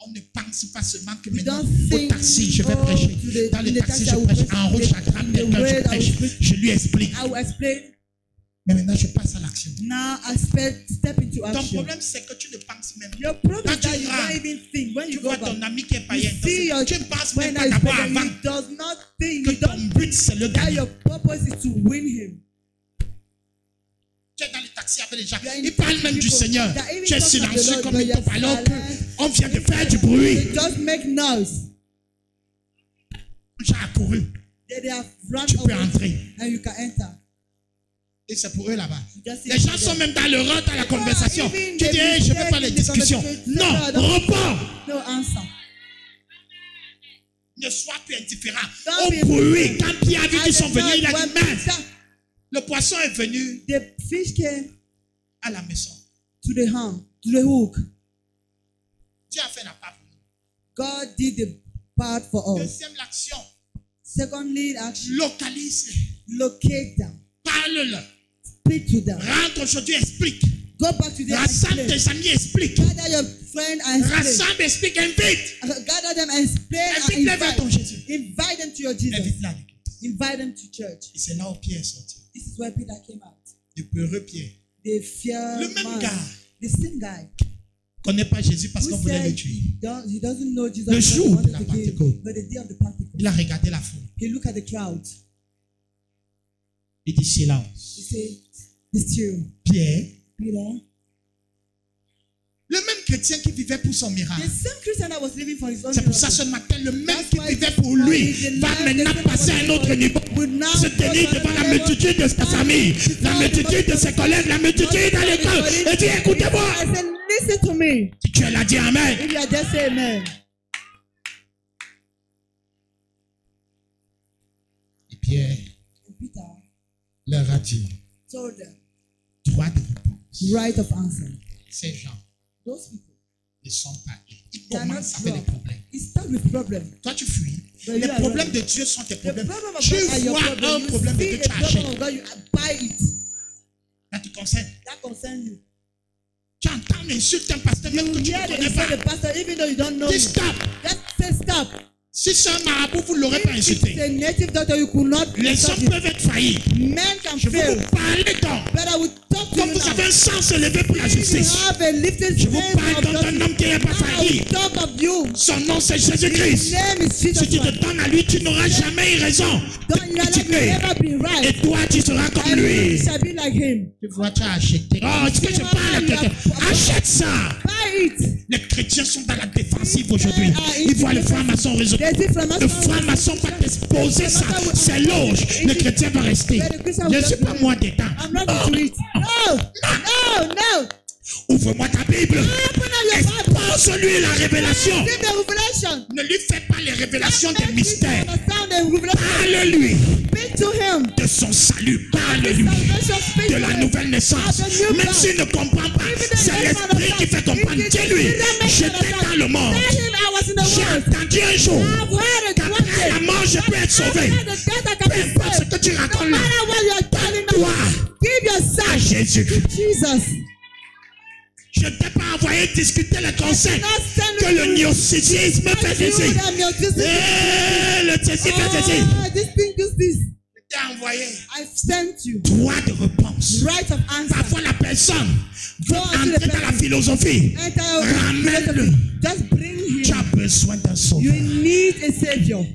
Speaker 1: On ne pense pas seulement que maintenant au taxi je vais prêcher. Dans le taxi je prêche. En route j'attrape quelqu'un, je prêche. Je lui explique.
Speaker 2: I will explain.
Speaker 1: Mais maintenant je passe à l'action.
Speaker 2: Now I step into action.
Speaker 1: Ton problème c'est que tu ne penses même pas.
Speaker 2: Your problem is that you don't even think when you go back.
Speaker 1: Tu vois ton ami qui est païen. Tu ne penses même pas
Speaker 2: when
Speaker 1: d'abord avant.
Speaker 2: He does not think.
Speaker 1: Que ton but c'est le gagner.
Speaker 2: Your purpose is to win him.
Speaker 1: Tu es dans le taxi avec les gens. Ils parlent même du Seigneur. Tu es silencieux comme une taupe alors qu'on vient de faire du bruit.
Speaker 2: They just make noise.
Speaker 1: J'ai accouru. Tu peux entrer.
Speaker 2: And you can enter.
Speaker 1: Et c'est pour eux là-bas. Les gens sont même dans le rang, dans la conversation. Tu dis, hey, je ne veux pas les discussions. Non, réponds.
Speaker 2: No answer.
Speaker 1: Ne sois plus indifférent au bruit. Quand Pierre a vu qu'ils sont venus, il a dit, mais le poisson est venu
Speaker 2: the fish came
Speaker 1: à la maison.
Speaker 2: To the hand, to the hook.
Speaker 1: Dieu a fait la part pour nous.
Speaker 2: God did the part for us.
Speaker 1: Deuxième l'action.
Speaker 2: Secondly, action.
Speaker 1: Localise.
Speaker 2: Locate them.
Speaker 1: Parle-leur.
Speaker 2: Speak to them.
Speaker 1: Rentre aujourd'hui, explique.
Speaker 2: Go back to them.
Speaker 1: Rassemble tes amis, explique.
Speaker 2: Gather your friend and explain.
Speaker 1: Rassemble, explique, invite.
Speaker 2: Gather them and explain.
Speaker 1: Invite-les vers ton Jésus.
Speaker 2: Invite them to your Jesus.
Speaker 1: Invite-les.
Speaker 2: Invite them to church.
Speaker 1: Et c'est là où Pierre est sorti.
Speaker 2: This is where Peter came out.
Speaker 1: Du peureux Pierre.
Speaker 2: The fear
Speaker 1: le même
Speaker 2: man.
Speaker 1: gars.
Speaker 2: The same guy.
Speaker 1: Connaît pas Jésus parce qu'on voulait le tuer.
Speaker 2: He doesn't know Jesus.
Speaker 1: Le jour de la Pentecôte.
Speaker 2: But the day of the Pentecost.
Speaker 1: Il a regardé la foule.
Speaker 2: He looked at the crowd.
Speaker 1: Il dit silence.
Speaker 2: He said, "Be still."
Speaker 1: Pierre.
Speaker 2: Peter.
Speaker 1: Le même chrétien qui vivait pour son miracle.
Speaker 2: C'est
Speaker 1: pour ça ce matin, le même qui vivait pour lui va maintenant passer à un autre niveau. Se tenir devant la multitude de sa famille, la multitude de ses collègues, la multitude à l'école et dire écoutez-moi. Si tu es là, dis amen. Et Pierre dit,
Speaker 2: told them,
Speaker 1: droit de réponse.
Speaker 2: right of answer.
Speaker 1: Ces gens
Speaker 2: Those people,
Speaker 1: ne sont pas là. Ils
Speaker 2: they are not
Speaker 1: commencent avec des
Speaker 2: wrong.
Speaker 1: problèmes.
Speaker 2: It starts with problem.
Speaker 1: Toi, tu fuis.
Speaker 2: But
Speaker 1: Les
Speaker 2: you are
Speaker 1: problèmes
Speaker 2: wrong.
Speaker 1: de Dieu sont tes
Speaker 2: The
Speaker 1: problèmes.
Speaker 2: problem of
Speaker 1: Tu
Speaker 2: God are your
Speaker 1: vois
Speaker 2: problem.
Speaker 1: un
Speaker 2: You
Speaker 1: problème
Speaker 2: see
Speaker 1: que
Speaker 2: the
Speaker 1: tu
Speaker 2: problem
Speaker 1: achètes.
Speaker 2: of God, you buy it.
Speaker 1: Ça te concerne.
Speaker 2: That concerns you.
Speaker 1: Tu entends l'insulte d'un pasteur même que
Speaker 2: You
Speaker 1: tu ne
Speaker 2: hear the
Speaker 1: connais
Speaker 2: insult
Speaker 1: pas.
Speaker 2: the pastor even though you don't know
Speaker 1: Dis
Speaker 2: him.
Speaker 1: stop.
Speaker 2: Just say stop.
Speaker 1: Si c'est un marabout, vous ne l'aurez pas
Speaker 2: If it's
Speaker 1: insulté.
Speaker 2: a native doctor, you could not
Speaker 1: Les
Speaker 2: insult
Speaker 1: hommes
Speaker 2: him.
Speaker 1: peuvent être faillis.
Speaker 2: Men can
Speaker 1: Je veux
Speaker 2: fail.
Speaker 1: vous parler donc.
Speaker 2: But I will talk to
Speaker 1: Comme
Speaker 2: you
Speaker 1: vous avez
Speaker 2: now.
Speaker 1: un sens élevé pour la
Speaker 2: If you
Speaker 1: justice.
Speaker 2: have a lifted
Speaker 1: Je vous
Speaker 2: sense
Speaker 1: parle
Speaker 2: of
Speaker 1: donc d'un
Speaker 2: justice,
Speaker 1: homme qui n'est pas
Speaker 2: I
Speaker 1: failli.
Speaker 2: will talk of you.
Speaker 1: Son nom c'est
Speaker 2: His
Speaker 1: Jésus-Christ.
Speaker 2: name is
Speaker 1: Si
Speaker 2: Jesus
Speaker 1: tu te
Speaker 2: Christ.
Speaker 1: donnes à lui, tu n'auras jamais eu raison.
Speaker 2: Don't your life will never be
Speaker 1: Et
Speaker 2: right.
Speaker 1: toi, tu seras comme
Speaker 2: And you
Speaker 1: lui.
Speaker 2: shall be like him.
Speaker 1: Tu vois, tu as acheté. Oh, est-ce que je parle à quelqu'un? Achète ça.
Speaker 2: Buy it.
Speaker 1: Les chrétiens sont dans la défensive aujourd'hui. Ils voient le franc-maçon réseau. Le franc-maçon va t'exposer ça. C'est loge. Le chrétien va rester. Je ne suis pas moi dedans.
Speaker 2: I'm not into it. No, no, no.
Speaker 1: Ouvre-moi ta Bible.
Speaker 2: Open up your Bible.
Speaker 1: Expose-lui la révélation.
Speaker 2: Give the revelation.
Speaker 1: Ne lui fais pas les révélations des mystères.
Speaker 2: Understand the revelation.
Speaker 1: Parle-lui
Speaker 2: Speak to him.
Speaker 1: de son salut. Parle-lui
Speaker 2: Salvation, speak
Speaker 1: de
Speaker 2: to
Speaker 1: la
Speaker 2: him.
Speaker 1: nouvelle naissance. Même s'il ne comprend pas, c'est l'esprit qui fait comprendre. Dis-lui, j'étais dans le monde.
Speaker 2: Tell him I was in the
Speaker 1: J'ai
Speaker 2: world.
Speaker 1: entendu un jour
Speaker 2: I've heard it one
Speaker 1: qu'après
Speaker 2: day.
Speaker 1: la mort, je peux être sauvé.
Speaker 2: After the death, I can
Speaker 1: Peu
Speaker 2: be
Speaker 1: importe ce
Speaker 2: saved.
Speaker 1: que tu racontes
Speaker 2: No
Speaker 1: là.
Speaker 2: matter what you are telling
Speaker 1: Toi,
Speaker 2: me, give
Speaker 1: à
Speaker 2: yourself
Speaker 1: Jésus.
Speaker 2: to Jesus.
Speaker 1: Je ne t'ai pas envoyé discuter le conseil
Speaker 2: Not send
Speaker 1: que le gnosticisme fait ceci.
Speaker 2: you them your justice.
Speaker 1: Le ceci fait ceci.
Speaker 2: Oh, this thing, this.
Speaker 1: Je t'ai envoyé
Speaker 2: I've sent you.
Speaker 1: droit de réponse.
Speaker 2: Right of answer.
Speaker 1: Parfois la personne veut
Speaker 2: Go unto the
Speaker 1: entrer dans la
Speaker 2: person.
Speaker 1: philosophie.
Speaker 2: Enter your
Speaker 1: Ramène-le.
Speaker 2: Just bring
Speaker 1: Tu
Speaker 2: him.
Speaker 1: as besoin d'un
Speaker 2: You
Speaker 1: sauveur.
Speaker 2: need a savior.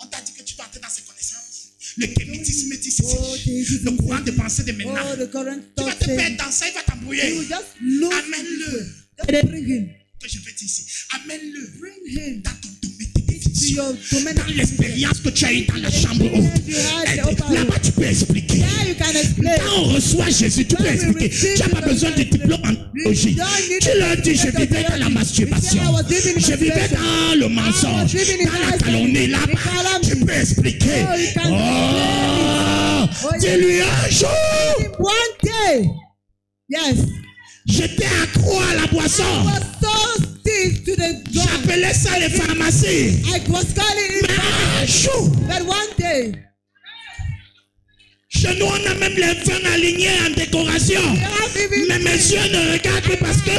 Speaker 1: On t'a dit que tu dois entrer dans ses connaissances. Le kémitisme dit ceci.
Speaker 2: Oh,
Speaker 1: Le courant de pensée de maintenant.
Speaker 2: Oh, the current
Speaker 1: Tu vas
Speaker 2: thought
Speaker 1: te
Speaker 2: says,
Speaker 1: perdre dans ça, il va
Speaker 2: you
Speaker 1: t'embrouiller.
Speaker 2: will just look.
Speaker 1: Amène-le.
Speaker 2: Just bring him.
Speaker 1: Que je vais dire ici. Amène-le
Speaker 2: Bring him
Speaker 1: dans ton domaine de
Speaker 2: to
Speaker 1: définition.
Speaker 2: your domain.
Speaker 1: Dans l'expérience que tu as eue dans la chambre haute. Là-bas, tu peux expliquer.
Speaker 2: Yeah, you can explain.
Speaker 1: Quand on reçoit Jésus, tu peux expliquer. Tu n'as pas besoin de diplôme en théologie. Tu leur dis, je vivais dans la masturbation. Je vivais dans le mensonge, dans la calomnie. Là-bas, tu peux expliquer. Oh, dis-lui un jour,
Speaker 2: One day. Yes.
Speaker 1: j'étais accro à la boisson.
Speaker 2: I was so stiff to the ground.
Speaker 1: J'appelais ça les pharmacies.
Speaker 2: I was calling it.
Speaker 1: Mais un jour,
Speaker 2: But one day,
Speaker 1: chez nous, on a même les vins alignés en décoration.
Speaker 2: you have even
Speaker 1: Mais mes yeux ne regardent plus parce que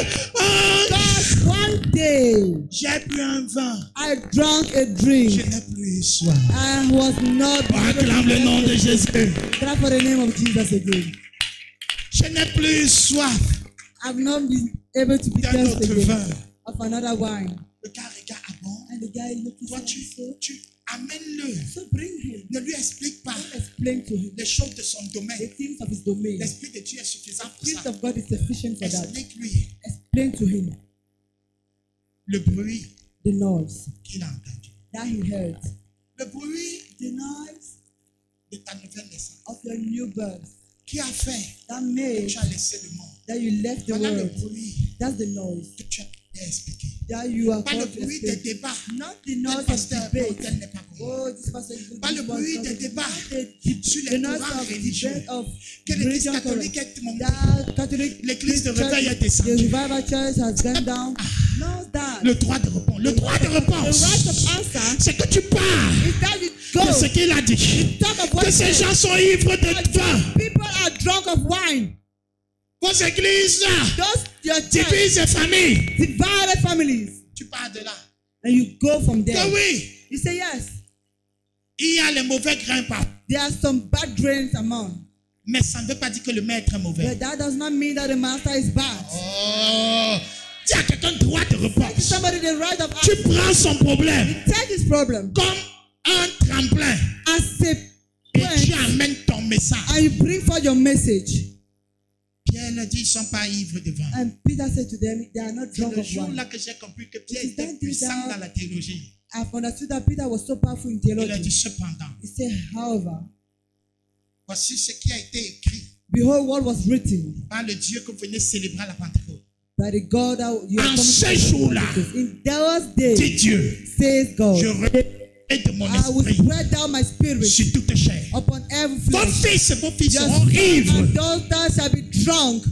Speaker 2: just one day,
Speaker 1: j'ai bu un vin.
Speaker 2: I drank a
Speaker 1: Je
Speaker 2: drink.
Speaker 1: n'ai plus soif.
Speaker 2: I was not.
Speaker 1: Acclame le nom de Jésus.
Speaker 2: Clap for the name of Jesus again.
Speaker 1: Je n'ai plus soif
Speaker 2: I've not been able to be
Speaker 1: d'un
Speaker 2: thirsty
Speaker 1: autre
Speaker 2: again
Speaker 1: vin.
Speaker 2: of another wine.
Speaker 1: Le gars regarde, ah bon?
Speaker 2: And the guy looking
Speaker 1: Toi,
Speaker 2: at me so.
Speaker 1: tu amènes-le.
Speaker 2: So bring him.
Speaker 1: Ne lui explique pas
Speaker 2: Explain to him
Speaker 1: les choses de son
Speaker 2: the
Speaker 1: domaine.
Speaker 2: things of his domain. The
Speaker 1: L'Esprit de Dieu est suffisant pour
Speaker 2: Spirit
Speaker 1: ça.
Speaker 2: of God is sufficient for that.
Speaker 1: Explique-lui
Speaker 2: Explain to him
Speaker 1: le bruit
Speaker 2: the noise
Speaker 1: qu'il a entendu.
Speaker 2: that he heard.
Speaker 1: Le bruit
Speaker 2: The noise
Speaker 1: de ta nouvelle naissance.
Speaker 2: of your new birth
Speaker 1: Qui a fait
Speaker 2: that
Speaker 1: que
Speaker 2: made
Speaker 1: tu as laissé le monde?
Speaker 2: that you left the
Speaker 1: Voilà le
Speaker 2: world.
Speaker 1: bruit
Speaker 2: That's the noise
Speaker 1: que tu as expliqué.
Speaker 2: that you are
Speaker 1: Pas le
Speaker 2: called to
Speaker 1: bruit des
Speaker 2: explain.
Speaker 1: débats.
Speaker 2: Not the
Speaker 1: Le
Speaker 2: noise of
Speaker 1: pasteur
Speaker 2: debate.
Speaker 1: tel n'est pas connu.
Speaker 2: Oh, this pastor is good.
Speaker 1: Pas le
Speaker 2: this one
Speaker 1: bruit
Speaker 2: is
Speaker 1: des
Speaker 2: good.
Speaker 1: débats
Speaker 2: Not
Speaker 1: sur
Speaker 2: the
Speaker 1: les
Speaker 2: noise
Speaker 1: courants
Speaker 2: of
Speaker 1: religieux.
Speaker 2: debate of
Speaker 1: Que l'église
Speaker 2: religion
Speaker 1: catholique
Speaker 2: current.
Speaker 1: est montée.
Speaker 2: That Catholic
Speaker 1: L'église de
Speaker 2: church,
Speaker 1: réveil est
Speaker 2: the
Speaker 1: descendue.
Speaker 2: revival church has gone down. Not that.
Speaker 1: Le droit de réponse. Le droit de
Speaker 2: The right
Speaker 1: réponse.
Speaker 2: of answer
Speaker 1: C'est que tu parles
Speaker 2: is that you
Speaker 1: de ce
Speaker 2: go.
Speaker 1: qu'il a dit.
Speaker 2: Talk of what
Speaker 1: Que ces gens sont ivres de vin.
Speaker 2: people are drunk of wine.
Speaker 1: Vos églises
Speaker 2: Those your church
Speaker 1: divisent les familles.
Speaker 2: divided families.
Speaker 1: Tu pars de là.
Speaker 2: And you go from there.
Speaker 1: Que oui,
Speaker 2: You say yes.
Speaker 1: il y a les mauvais grains partout.
Speaker 2: There are some bad grains among.
Speaker 1: Mais ça ne veut pas dire que le maître est mauvais.
Speaker 2: But that does not mean that the master is bad.
Speaker 1: Oh, dis à quelqu'un droit de
Speaker 2: Give
Speaker 1: réponse.
Speaker 2: somebody the right of
Speaker 1: Tu
Speaker 2: answer.
Speaker 1: prends son problème
Speaker 2: Take this problem
Speaker 1: comme un tremplin
Speaker 2: as a
Speaker 1: et tu
Speaker 2: point
Speaker 1: amènes ton message.
Speaker 2: and you bring forth your message.
Speaker 1: Pierre ne dit, ils ne sont pas ivres de vin.
Speaker 2: And Peter said to them, they are not
Speaker 1: C'est
Speaker 2: drunk
Speaker 1: le
Speaker 2: of wine.
Speaker 1: jour-là que j'ai compris que Pierre
Speaker 2: It is
Speaker 1: était
Speaker 2: that day
Speaker 1: puissant
Speaker 2: that-
Speaker 1: dans la théologie.
Speaker 2: I've understood that Peter was so powerful in
Speaker 1: Il a
Speaker 2: theology.
Speaker 1: dit cependant,
Speaker 2: He said, however,
Speaker 1: voici ce qui a été écrit
Speaker 2: behold what was written
Speaker 1: par le Dieu que vous venez célébrer à la Pentecôte.
Speaker 2: by the God that you are
Speaker 1: En
Speaker 2: coming
Speaker 1: ces
Speaker 2: to
Speaker 1: jours-là,
Speaker 2: in those
Speaker 1: Dit
Speaker 2: days,
Speaker 1: Dieu,
Speaker 2: says God,
Speaker 1: et de mon
Speaker 2: I will
Speaker 1: esprit
Speaker 2: spread down my spirit
Speaker 1: sur toute chair.
Speaker 2: upon every
Speaker 1: Vos
Speaker 2: flesh.
Speaker 1: fils et vos filles
Speaker 2: Your
Speaker 1: seront
Speaker 2: sons
Speaker 1: ivres.
Speaker 2: and daughters shall be drunk.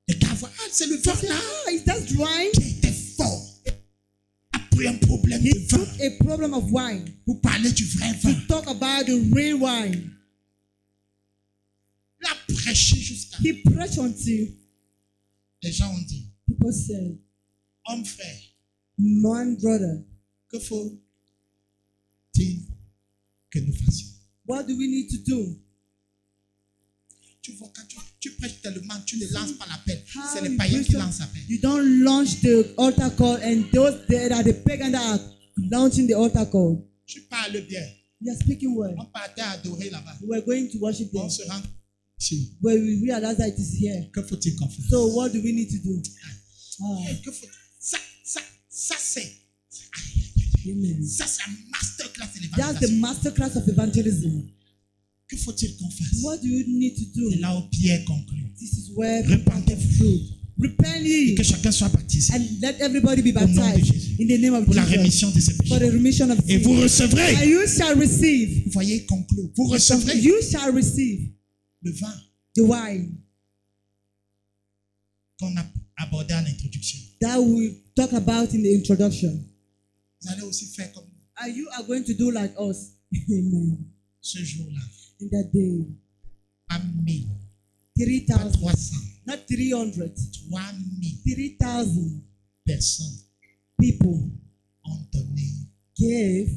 Speaker 1: Et qu'à voir, c'est le vent là
Speaker 2: Ah, is that wine?
Speaker 1: qui était fort. Après un problème
Speaker 2: He
Speaker 1: de vin,
Speaker 2: took a problem of wine
Speaker 1: vous parlez du vrai
Speaker 2: to
Speaker 1: vin.
Speaker 2: talk about the real wine.
Speaker 1: Il a prêché jusqu'à.
Speaker 2: He preached until
Speaker 1: Les gens ont dit,
Speaker 2: people said,
Speaker 1: homme frère,
Speaker 2: man, brother,
Speaker 1: que faut-il que nous fassions?
Speaker 2: what do we need to do?
Speaker 1: Tu vois, quand tu prêches tellement, tu ne lances pas l'appel.
Speaker 2: How
Speaker 1: C'est les
Speaker 2: you
Speaker 1: païens
Speaker 2: preach
Speaker 1: qui
Speaker 2: them,
Speaker 1: lancent l'appel.
Speaker 2: you don't launch the altar call, and those there are the pagan that are launching the altar call.
Speaker 1: Tu parles bien.
Speaker 2: You are speaking well.
Speaker 1: On partait adorer là-bas.
Speaker 2: We are going to worship them,
Speaker 1: On se rend ici.
Speaker 2: but we realize that it is here.
Speaker 1: Que faut-il qu'on fasse?
Speaker 2: So what do we need to do? Ah,
Speaker 1: Que faut ça c'est.
Speaker 2: amen.
Speaker 1: Ça c'est un masterclass de
Speaker 2: That's the
Speaker 1: l'évangélisation.
Speaker 2: masterclass of evangelism.
Speaker 1: Que faut-il qu'on fasse?
Speaker 2: What do you need to do?
Speaker 1: C'est là où Pierre conclut.
Speaker 2: This is where
Speaker 1: Repentez-vous.
Speaker 2: repent
Speaker 1: Et que
Speaker 2: ye
Speaker 1: chacun soit baptisé
Speaker 2: and let everybody be
Speaker 1: nom de
Speaker 2: baptized
Speaker 1: Jésus.
Speaker 2: in the name of
Speaker 1: pour la
Speaker 2: Jesus
Speaker 1: rémission de ses
Speaker 2: for
Speaker 1: péchés.
Speaker 2: the remission of
Speaker 1: Et vous
Speaker 2: sin.
Speaker 1: recevrez,
Speaker 2: And you shall receive.
Speaker 1: vous voyez, conclut, vous recevrez
Speaker 2: You shall receive
Speaker 1: le vin
Speaker 2: the wine
Speaker 1: qu'on a abordé en introduction.
Speaker 2: that we talk about in the introduction.
Speaker 1: Vous allez aussi faire comme nous.
Speaker 2: And you are going to do like us. Amen.
Speaker 1: Ce jour-là,
Speaker 2: In that day,
Speaker 1: pas 1000, pas
Speaker 2: 3,000,
Speaker 1: 300,
Speaker 2: not 300,
Speaker 1: 3000
Speaker 2: 3,000
Speaker 1: personnes
Speaker 2: people
Speaker 1: ont donné
Speaker 2: gave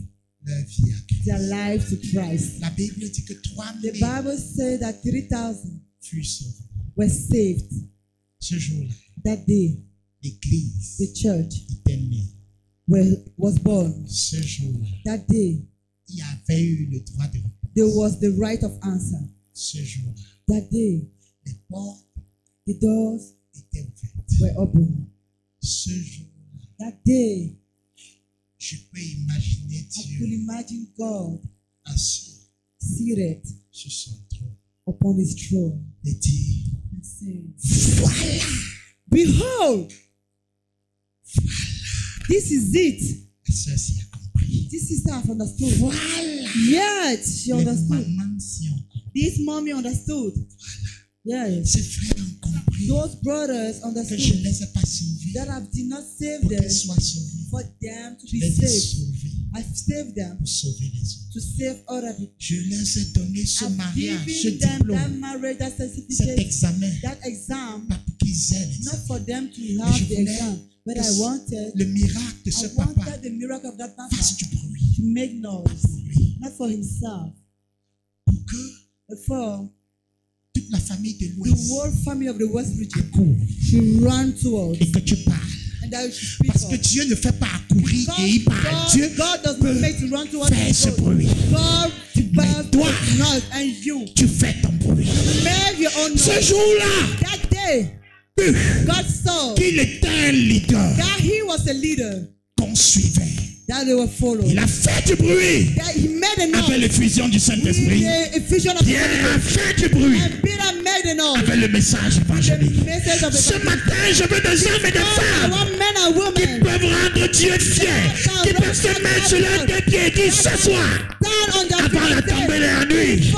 Speaker 1: leur vie à Christ.
Speaker 2: their life to Christ.
Speaker 1: La Bible dit que
Speaker 2: The
Speaker 1: 3000
Speaker 2: Bible says that 3,000
Speaker 1: furent sauvés.
Speaker 2: were saved
Speaker 1: Ce jour-là,
Speaker 2: that day.
Speaker 1: l'Église
Speaker 2: The church
Speaker 1: était née.
Speaker 2: was born.
Speaker 1: Ce jour-là,
Speaker 2: That day,
Speaker 1: il y avait eu le droit de répondre.
Speaker 2: there was the right of answer.
Speaker 1: Ce jour-là,
Speaker 2: That day,
Speaker 1: les portes
Speaker 2: the doors
Speaker 1: étaient ouvertes.
Speaker 2: were open.
Speaker 1: Ce jour-là,
Speaker 2: That day,
Speaker 1: je peux imaginer
Speaker 2: I could
Speaker 1: Dieu
Speaker 2: imagine God
Speaker 1: assis
Speaker 2: seated
Speaker 1: sur son trône
Speaker 2: upon his throne
Speaker 1: et dire,
Speaker 2: and saying,
Speaker 1: voilà,
Speaker 2: behold, this is it.
Speaker 1: la sœur s'y a compris.
Speaker 2: This is how I've understood.
Speaker 1: Voilà,
Speaker 2: Yet she
Speaker 1: les
Speaker 2: understood.
Speaker 1: mamans s'y ont compris.
Speaker 2: This mommy understood. Yes.
Speaker 1: Ces frères ont compris
Speaker 2: Those brothers
Speaker 1: que je
Speaker 2: understood
Speaker 1: ne les ai pas sauvés
Speaker 2: that I did not save
Speaker 1: pour
Speaker 2: them
Speaker 1: qu'ils soient sauvés.
Speaker 2: for them to
Speaker 1: Je
Speaker 2: be
Speaker 1: les ai
Speaker 2: saved.
Speaker 1: sauvés
Speaker 2: I've saved them
Speaker 1: pour sauver les autres.
Speaker 2: to save other people.
Speaker 1: Je leur ai donné ce
Speaker 2: I've
Speaker 1: mariage, ce
Speaker 2: given them that
Speaker 1: diplôme,
Speaker 2: marriage, that
Speaker 1: cet
Speaker 2: certificate,
Speaker 1: examen,
Speaker 2: that exam,
Speaker 1: pas pour qu'ils aient
Speaker 2: not
Speaker 1: l'examen.
Speaker 2: for them to
Speaker 1: Mais
Speaker 2: have
Speaker 1: je
Speaker 2: the
Speaker 1: voulais
Speaker 2: exam, but
Speaker 1: que
Speaker 2: I wanted,
Speaker 1: le miracle de ce
Speaker 2: I
Speaker 1: papa
Speaker 2: wanted the miracle of that papa
Speaker 1: fasse du bruit
Speaker 2: to make noise,
Speaker 1: pour lui,
Speaker 2: not for himself,
Speaker 1: pour que
Speaker 2: but for
Speaker 1: toute la famille de
Speaker 2: the
Speaker 1: l'Ouest
Speaker 2: whole family of the West region
Speaker 1: accourt
Speaker 2: should run towards,
Speaker 1: et que tu parles.
Speaker 2: and that you should speak
Speaker 1: Parce que
Speaker 2: up.
Speaker 1: Dieu ne fait pas accourir et il parle. Dieu
Speaker 2: God does not make to run towards
Speaker 1: fait ce
Speaker 2: the
Speaker 1: bruit.
Speaker 2: God demands
Speaker 1: toi,
Speaker 2: noise, and you
Speaker 1: Tu fais ton bruit.
Speaker 2: make your own
Speaker 1: Ce
Speaker 2: noise.
Speaker 1: jour-là,
Speaker 2: That day, God saw
Speaker 1: qu'il était un leader
Speaker 2: that he was a leader
Speaker 1: qu'on suivait.
Speaker 2: that they were following.
Speaker 1: Il a fait du bruit
Speaker 2: That he made a
Speaker 1: avec
Speaker 2: noise.
Speaker 1: l'effusion du Saint-Esprit.
Speaker 2: The effusion of the
Speaker 1: Pierre
Speaker 2: Holy
Speaker 1: a
Speaker 2: Ghost.
Speaker 1: fait du bruit
Speaker 2: And Peter made a noise.
Speaker 1: avec le message
Speaker 2: The
Speaker 1: évangélique.
Speaker 2: message of
Speaker 1: Ce
Speaker 2: the
Speaker 1: matin, je veux des hommes et des
Speaker 2: I
Speaker 1: femmes
Speaker 2: want men and
Speaker 1: qui
Speaker 2: women
Speaker 1: peuvent rendre Dieu fier, qui peuvent se mettre sur leurs deux pieds et dire ce soir,
Speaker 2: stand on their
Speaker 1: avant la
Speaker 2: feet and
Speaker 1: tombée de
Speaker 2: say,
Speaker 1: la nuit,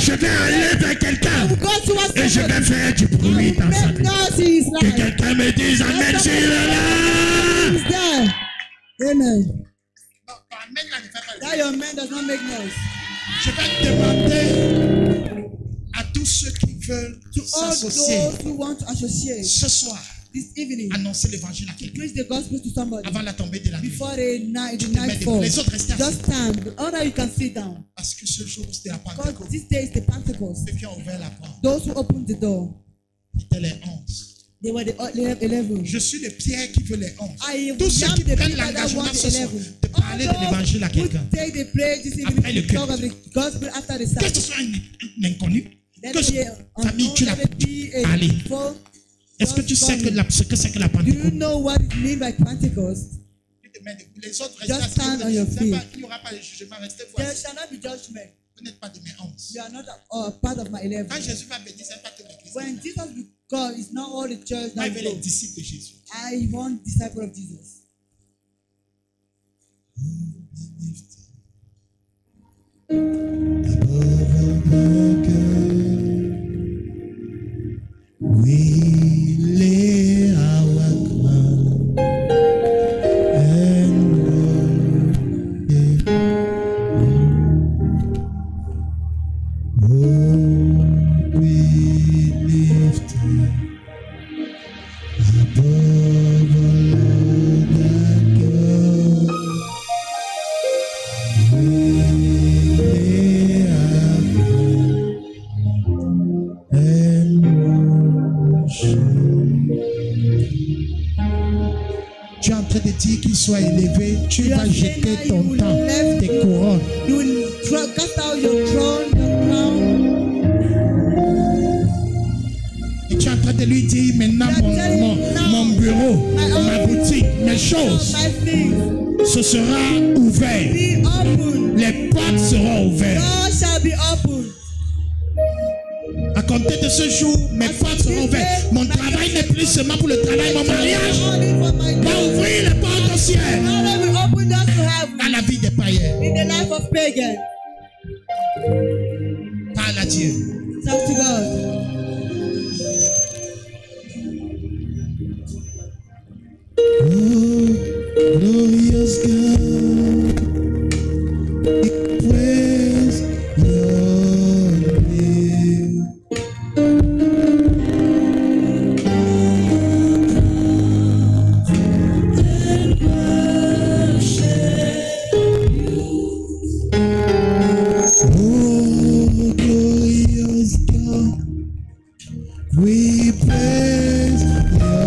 Speaker 1: je vais aller vers quelqu'un
Speaker 2: go towards
Speaker 1: et je vais
Speaker 2: somebody.
Speaker 1: faire du bruit dans sa
Speaker 2: Make
Speaker 1: vie.
Speaker 2: noise in his
Speaker 1: Que
Speaker 2: life.
Speaker 1: quelqu'un me dise Amen, s'il est là.
Speaker 2: He's there. Amen.
Speaker 1: Amen, là, ne fait pas le
Speaker 2: That your man does not make noise.
Speaker 1: Je vais demander à tous ceux qui veulent
Speaker 2: To all
Speaker 1: s'associer
Speaker 2: those who want to associate
Speaker 1: ce soir,
Speaker 2: this evening,
Speaker 1: annoncer l'évangile à quelqu'un
Speaker 2: preach the gospel to somebody
Speaker 1: avant la tombée de la nuit.
Speaker 2: before the night
Speaker 1: Tu te mets debout.
Speaker 2: falls.
Speaker 1: Les autres restez assis.
Speaker 2: Just stand. Or you can sit down.
Speaker 1: Parce que ce jour, c'était la
Speaker 2: Because
Speaker 1: Pentecôte.
Speaker 2: this day is the Pentecost.
Speaker 1: Ceux qui ont ouvert la porte
Speaker 2: Those who opened the door,
Speaker 1: étaient les 11.
Speaker 2: they were the 11.
Speaker 1: Je suis le Pierre qui veut les 11.
Speaker 2: I
Speaker 1: Tous ceux
Speaker 2: am
Speaker 1: qui
Speaker 2: the
Speaker 1: prennent
Speaker 2: people that
Speaker 1: l'engagement
Speaker 2: want
Speaker 1: ce
Speaker 2: the
Speaker 1: soir
Speaker 2: 11.
Speaker 1: de parler de l'évangile à
Speaker 2: All those who
Speaker 1: quelqu'un.
Speaker 2: take the place this
Speaker 1: Après
Speaker 2: evening
Speaker 1: le
Speaker 2: to talk of the gospel after the
Speaker 1: Que ce
Speaker 2: service.
Speaker 1: soit un inconnu,
Speaker 2: Let
Speaker 1: que
Speaker 2: it
Speaker 1: ce
Speaker 2: be
Speaker 1: soit famille, tu l'as.
Speaker 2: let it be a
Speaker 1: Allez.
Speaker 2: full
Speaker 1: Est-ce que tu sais que ce que c'est que la
Speaker 2: Do you
Speaker 1: Pentecôte?
Speaker 2: know what it means by Pentecost?
Speaker 1: Les autres
Speaker 2: Just
Speaker 1: restent
Speaker 2: stand on your feet.
Speaker 1: Il n'y aura pas de jugement, restez-vous
Speaker 2: There
Speaker 1: assis.
Speaker 2: shall not be judgment.
Speaker 1: Vous n'êtes pas de mes 11.
Speaker 2: You are not a part of my 11.
Speaker 1: Quand Jésus va bénir, ce n'est pas que l'église.
Speaker 2: When Jesus will come, it's not all the church
Speaker 1: Moi,
Speaker 2: that
Speaker 1: il veut les
Speaker 2: go.
Speaker 1: disciples de Jésus.
Speaker 2: I want disciple of Jesus.
Speaker 1: tu
Speaker 2: You
Speaker 1: vas
Speaker 2: are saying
Speaker 1: jeter
Speaker 2: that you
Speaker 1: ton
Speaker 2: will
Speaker 1: temps,
Speaker 2: left
Speaker 1: tes couronnes.
Speaker 2: You will cast out your throne, your crown.
Speaker 1: Et tu es en train de lui dire maintenant mon bureau, ma boutique, mes choses,
Speaker 2: My things
Speaker 1: ce sera ouvert.
Speaker 2: be open.
Speaker 1: Les portes seront ouvertes.
Speaker 2: Doors shall be open.
Speaker 1: À compter de ce jour, mes portes seront ouvertes. Mon travail n'est plus seulement pour le travail, mon mariage
Speaker 2: Only for my
Speaker 1: va
Speaker 2: God.
Speaker 1: ouvrir les portes au ciel.
Speaker 2: Now let me open doors to heaven.
Speaker 1: Dans la vie des païens,
Speaker 2: In the life of pagans.
Speaker 1: parle à Dieu.
Speaker 2: Talk to God.
Speaker 1: Oh, glorious God, we praise your name. Oh, glorious God, we praise your name.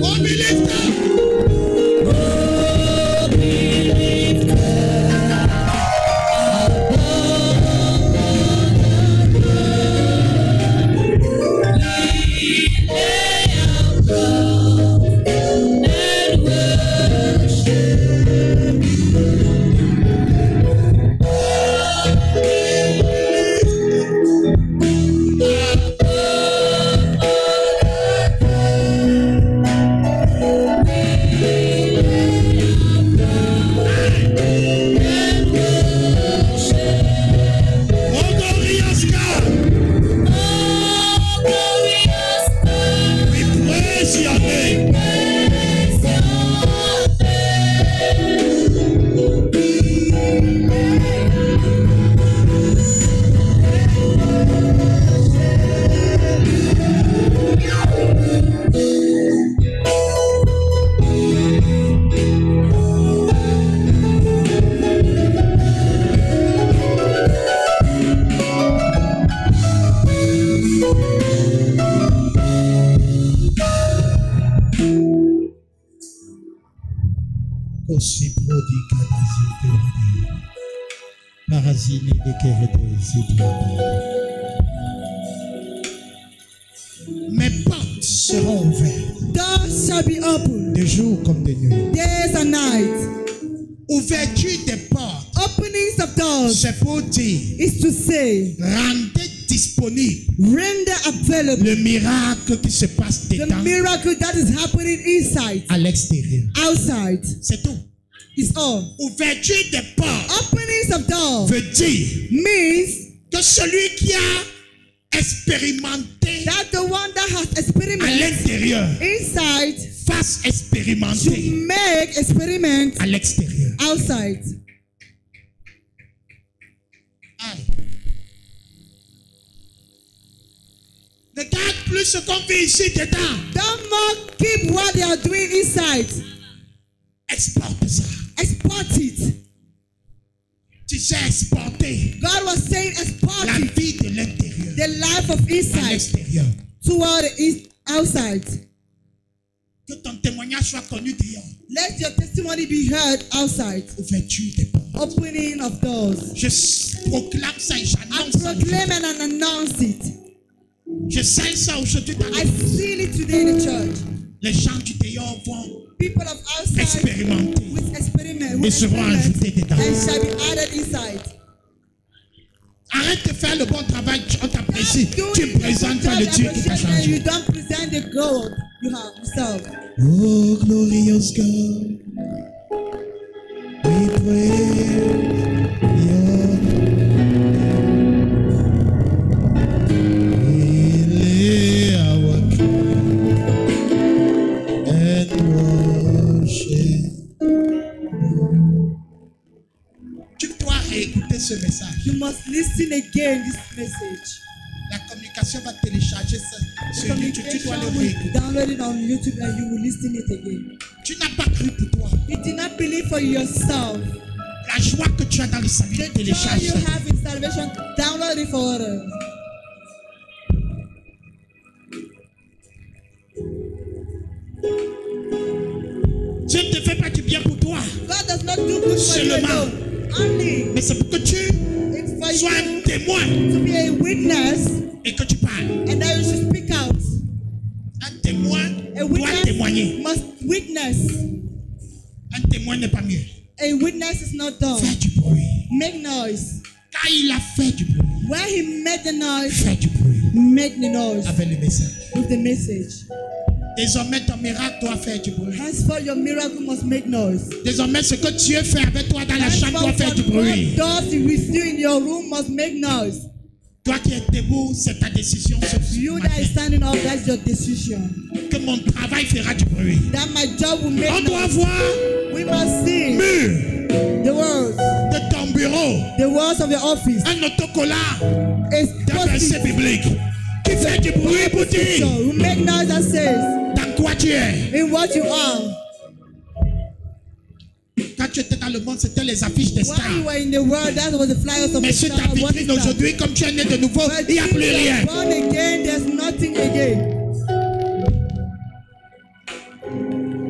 Speaker 1: Oh, be lifted. Oh, glorious God, we praise your name. Aussi prodigue Parasine de mes portes seront ouvertes
Speaker 2: Doors shall be open.
Speaker 1: de jour comme de nuit.
Speaker 2: Days and nights.
Speaker 1: Ouverture des portes,
Speaker 2: Openings of doors
Speaker 1: c'est pour dire
Speaker 2: is to say,
Speaker 1: rendez disponible
Speaker 2: render available
Speaker 1: le miracle qui se passe
Speaker 2: the
Speaker 1: dedans
Speaker 2: miracle that is happening inside,
Speaker 1: à l'extérieur.
Speaker 2: outside.
Speaker 1: C'est tout.
Speaker 2: Is all.
Speaker 1: Ouverture des portes
Speaker 2: Openings of doors
Speaker 1: veut dire
Speaker 2: means
Speaker 1: que celui qui a expérimenté
Speaker 2: that the one that has
Speaker 1: à
Speaker 2: experimented
Speaker 1: l'intérieur
Speaker 2: inside
Speaker 1: fasse
Speaker 2: to
Speaker 1: expérimenter
Speaker 2: make experiment
Speaker 1: à l'extérieur.
Speaker 2: outside.
Speaker 1: Aïe. Ne garde plus ce qu'on fait ici dedans.
Speaker 2: Don't more keep what they are doing inside.
Speaker 1: Exporte ça.
Speaker 2: Export it.
Speaker 1: Tu sais exporter
Speaker 2: God was saying export
Speaker 1: la
Speaker 2: it.
Speaker 1: vie de l'intérieur
Speaker 2: The life of
Speaker 1: à
Speaker 2: inside
Speaker 1: l'extérieur.
Speaker 2: toward the outside.
Speaker 1: Que ton témoignage soit connu dehors.
Speaker 2: Let your testimony be heard outside.
Speaker 1: Ouverture des portes.
Speaker 2: Opening of doors.
Speaker 1: Je proclame ça et
Speaker 2: I
Speaker 1: j'annonce ça.
Speaker 2: proclaim and announce it.
Speaker 1: Je sais ça aujourd'hui dans
Speaker 2: I
Speaker 1: l'église.
Speaker 2: feel it today in the church.
Speaker 1: Les gens du dehors vont
Speaker 2: People of outside
Speaker 1: expérimenter
Speaker 2: with experiment,
Speaker 1: et
Speaker 2: with
Speaker 1: seront
Speaker 2: experiment
Speaker 1: ajoutés dedans.
Speaker 2: and shall be added inside.
Speaker 1: Arrête de faire le bon travail, on t'apprécie.
Speaker 2: Do
Speaker 1: Tu
Speaker 2: it
Speaker 1: ne présentes pas le Dieu qui t'a
Speaker 2: and
Speaker 1: changé.
Speaker 2: you don't present the God you have yourself.
Speaker 1: Oh, glorious God, we praise your name. We lay our crown and worship. Tu dois réécouter ce message.
Speaker 2: You must listen again this message.
Speaker 1: La communication va télécharger ça sur YouTube. Tu dois le
Speaker 2: Communication will
Speaker 1: réécouter.
Speaker 2: download it on YouTube and you will listen it again.
Speaker 1: Tu n'as pas cru pour toi.
Speaker 2: You did not believe for yourself.
Speaker 1: La joie que tu as dans le salut,
Speaker 2: The joy
Speaker 1: télécharge
Speaker 2: you
Speaker 1: ça.
Speaker 2: have in salvation, download it for others.
Speaker 1: Dieu ne te fait pas du bien pour toi,
Speaker 2: God does not do good for you
Speaker 1: Seulement.
Speaker 2: alone. Only
Speaker 1: mais c'est pour que tu
Speaker 2: it's for
Speaker 1: sois un
Speaker 2: you
Speaker 1: témoin
Speaker 2: to be a witness
Speaker 1: et que tu parles.
Speaker 2: and that you should speak out.
Speaker 1: Un témoin
Speaker 2: A
Speaker 1: doit
Speaker 2: witness
Speaker 1: témoigner.
Speaker 2: must witness.
Speaker 1: Un témoin n'est pas mieux.
Speaker 2: A witness is not done.
Speaker 1: Fais du bruit.
Speaker 2: Make noise.
Speaker 1: Quand il a fait du bruit,
Speaker 2: When he made the noise,
Speaker 1: fais du bruit
Speaker 2: make the noise
Speaker 1: avec le message.
Speaker 2: with the message.
Speaker 1: Désormais, ton miracle doit faire du bruit.
Speaker 2: Henceforth, your miracle must make noise.
Speaker 1: Désormais, ce que Dieu fait avec toi dans la chambre doit faire du
Speaker 2: Henceforth,
Speaker 1: bruit.
Speaker 2: what does with you in your room must make noise.
Speaker 1: Toi qui es debout, c'est ta décision ce
Speaker 2: You
Speaker 1: matin.
Speaker 2: that is standing up, that's your decision.
Speaker 1: Que mon travail fera du bruit.
Speaker 2: That my job will make
Speaker 1: On doit
Speaker 2: noise.
Speaker 1: voir
Speaker 2: We must see
Speaker 1: mur
Speaker 2: the words,
Speaker 1: de ton bureau
Speaker 2: the words of your office.
Speaker 1: un autocollant
Speaker 2: It's
Speaker 1: d'un verset
Speaker 2: positive.
Speaker 1: biblique qui fait du bruit pour dire
Speaker 2: So we make noise that says
Speaker 1: dans quoi tu es.
Speaker 2: in what you are.
Speaker 1: Quand tu étais dans le monde, c'était les affiches des
Speaker 2: While you
Speaker 1: stars.
Speaker 2: were in the world, that was the flyers of
Speaker 1: Mais
Speaker 2: the
Speaker 1: sur ta
Speaker 2: star. What is
Speaker 1: vitrine
Speaker 2: that?
Speaker 1: aujourd'hui, comme tu es né de nouveau,
Speaker 2: But
Speaker 1: il n'y a
Speaker 2: since
Speaker 1: plus
Speaker 2: you are
Speaker 1: rien.
Speaker 2: born again, there's nothing again.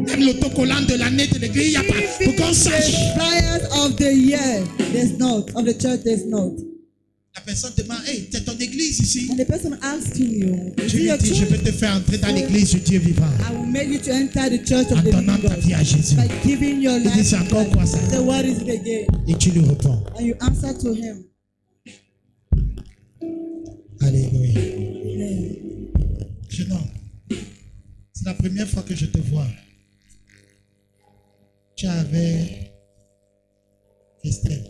Speaker 1: Même l'autocollant de l'année de l'église, il n'y a pas. Pour qu'on
Speaker 2: The
Speaker 1: sache.
Speaker 2: flyers of the year, there's not. Of the church, there's not.
Speaker 1: La personne demande, hey, c'est ton église ici.
Speaker 2: And the person asking you, is
Speaker 1: Tu
Speaker 2: it
Speaker 1: lui
Speaker 2: your
Speaker 1: dis, je
Speaker 2: church?
Speaker 1: vais te faire entrer dans l'église de Dieu vivant.
Speaker 2: I will make you to enter the church
Speaker 1: En
Speaker 2: of the
Speaker 1: donnant
Speaker 2: living
Speaker 1: ta
Speaker 2: God
Speaker 1: vie à Jésus.
Speaker 2: by giving your
Speaker 1: Il dit,
Speaker 2: life
Speaker 1: c'est
Speaker 2: to
Speaker 1: encore quoi
Speaker 2: Christ.
Speaker 1: ça?
Speaker 2: So what is it again?
Speaker 1: Et tu lui réponds.
Speaker 2: And you answer to him.
Speaker 1: Alléluia.
Speaker 2: Amen.
Speaker 1: Jeune homme, c'est la première fois que je te vois. Tu avais Estelle.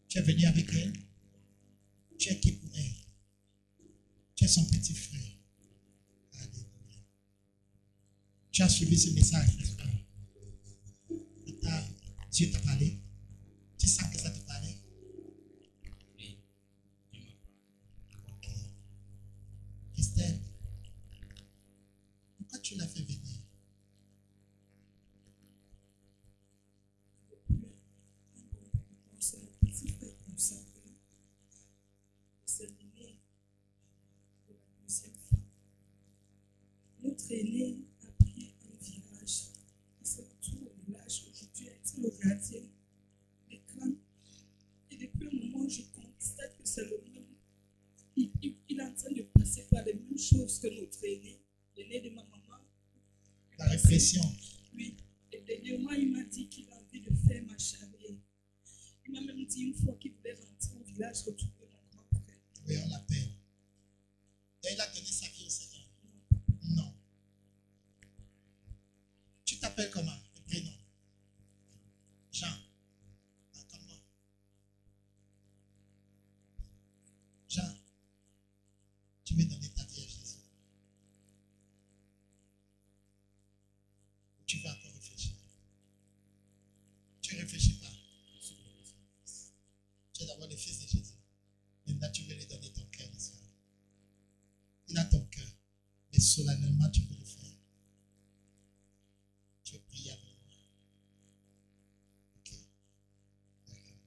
Speaker 1: Tu es venu avec elle. Tu es qui pour elle? Tu es son petit frère. Alléluia. Tu as suivi ce message, n'est-ce pas? Dieu t'a parlé. Tu sens que ça te parlait. Ok. Estelle, pourquoi tu l'as fait venir?
Speaker 3: C'est mon petit frère qui nous savait. C'est l'aîné de la deuxième femme. Notre aîné a pris un virage. Il se retrouve au village. Aujourd'hui, elle est le gardien des crânes. Et depuis un moment, je constate que c'est le même. Il est en train de passer par les mêmes choses que notre aîné, l'aîné de ma maman.
Speaker 1: La répression.
Speaker 3: Oui. Et dernièrement, il m'a dit qu'il a envie de faire ma charrière. Il m'a même dit une fois qu'il voulait rentrer au village, retrouver mon grand frère.
Speaker 1: Oui, on l'appelle. Et il a donné sa vie au Seigneur. Non. Tu t'appelles comment? Le prénom? Jean. Ah, comment? Jean. Tu veux donner ta vie à Jésus? Ou tu vas encore réfléchir? Tu ne réfléchis pas. Tu es d'abord le fils de Jésus. Maintenant, tu veux lui donner ton cœur, n'est-ce pas? Il a ton cœur. Mais solennellement, tu veux le faire. Tu veux prier avec moi. Ok. D'accord.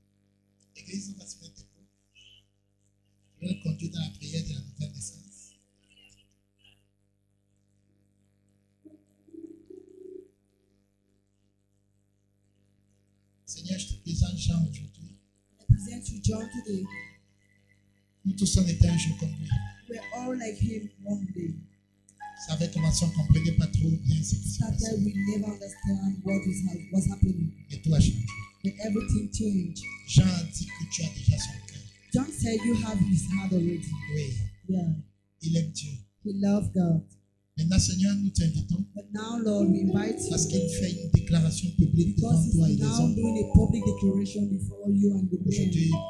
Speaker 1: L'église, on va se mettre debout. Je vais le conduire dans la prière de la nouvelle naissance. Seigneur, je te présente Jean aujourd'hui.
Speaker 2: I present you John today.
Speaker 1: Nous tous, on était un jour comme lui.
Speaker 2: We're all like him one day.
Speaker 1: Ça avait commencé, on ne comprenait pas trop bien ce qui se
Speaker 2: Started,
Speaker 1: passait.
Speaker 2: we never understand what's happening.
Speaker 1: Mais tout a changé.
Speaker 2: And everything changed.
Speaker 1: Jean a dit que tu as déjà son cœur.
Speaker 2: John said you have his heart already.
Speaker 1: Oui,
Speaker 2: Yeah.
Speaker 1: il aime Dieu.
Speaker 2: He loved God.
Speaker 1: Maintenant, Seigneur, nous t'invitons
Speaker 2: But now, Lord, we invite
Speaker 1: parce
Speaker 2: you
Speaker 1: qu'il fait une déclaration publique devant
Speaker 2: because
Speaker 1: toi et
Speaker 2: he's
Speaker 1: les
Speaker 2: now
Speaker 1: hommes
Speaker 2: doing a public declaration before you and the
Speaker 1: aujourd'hui
Speaker 2: men.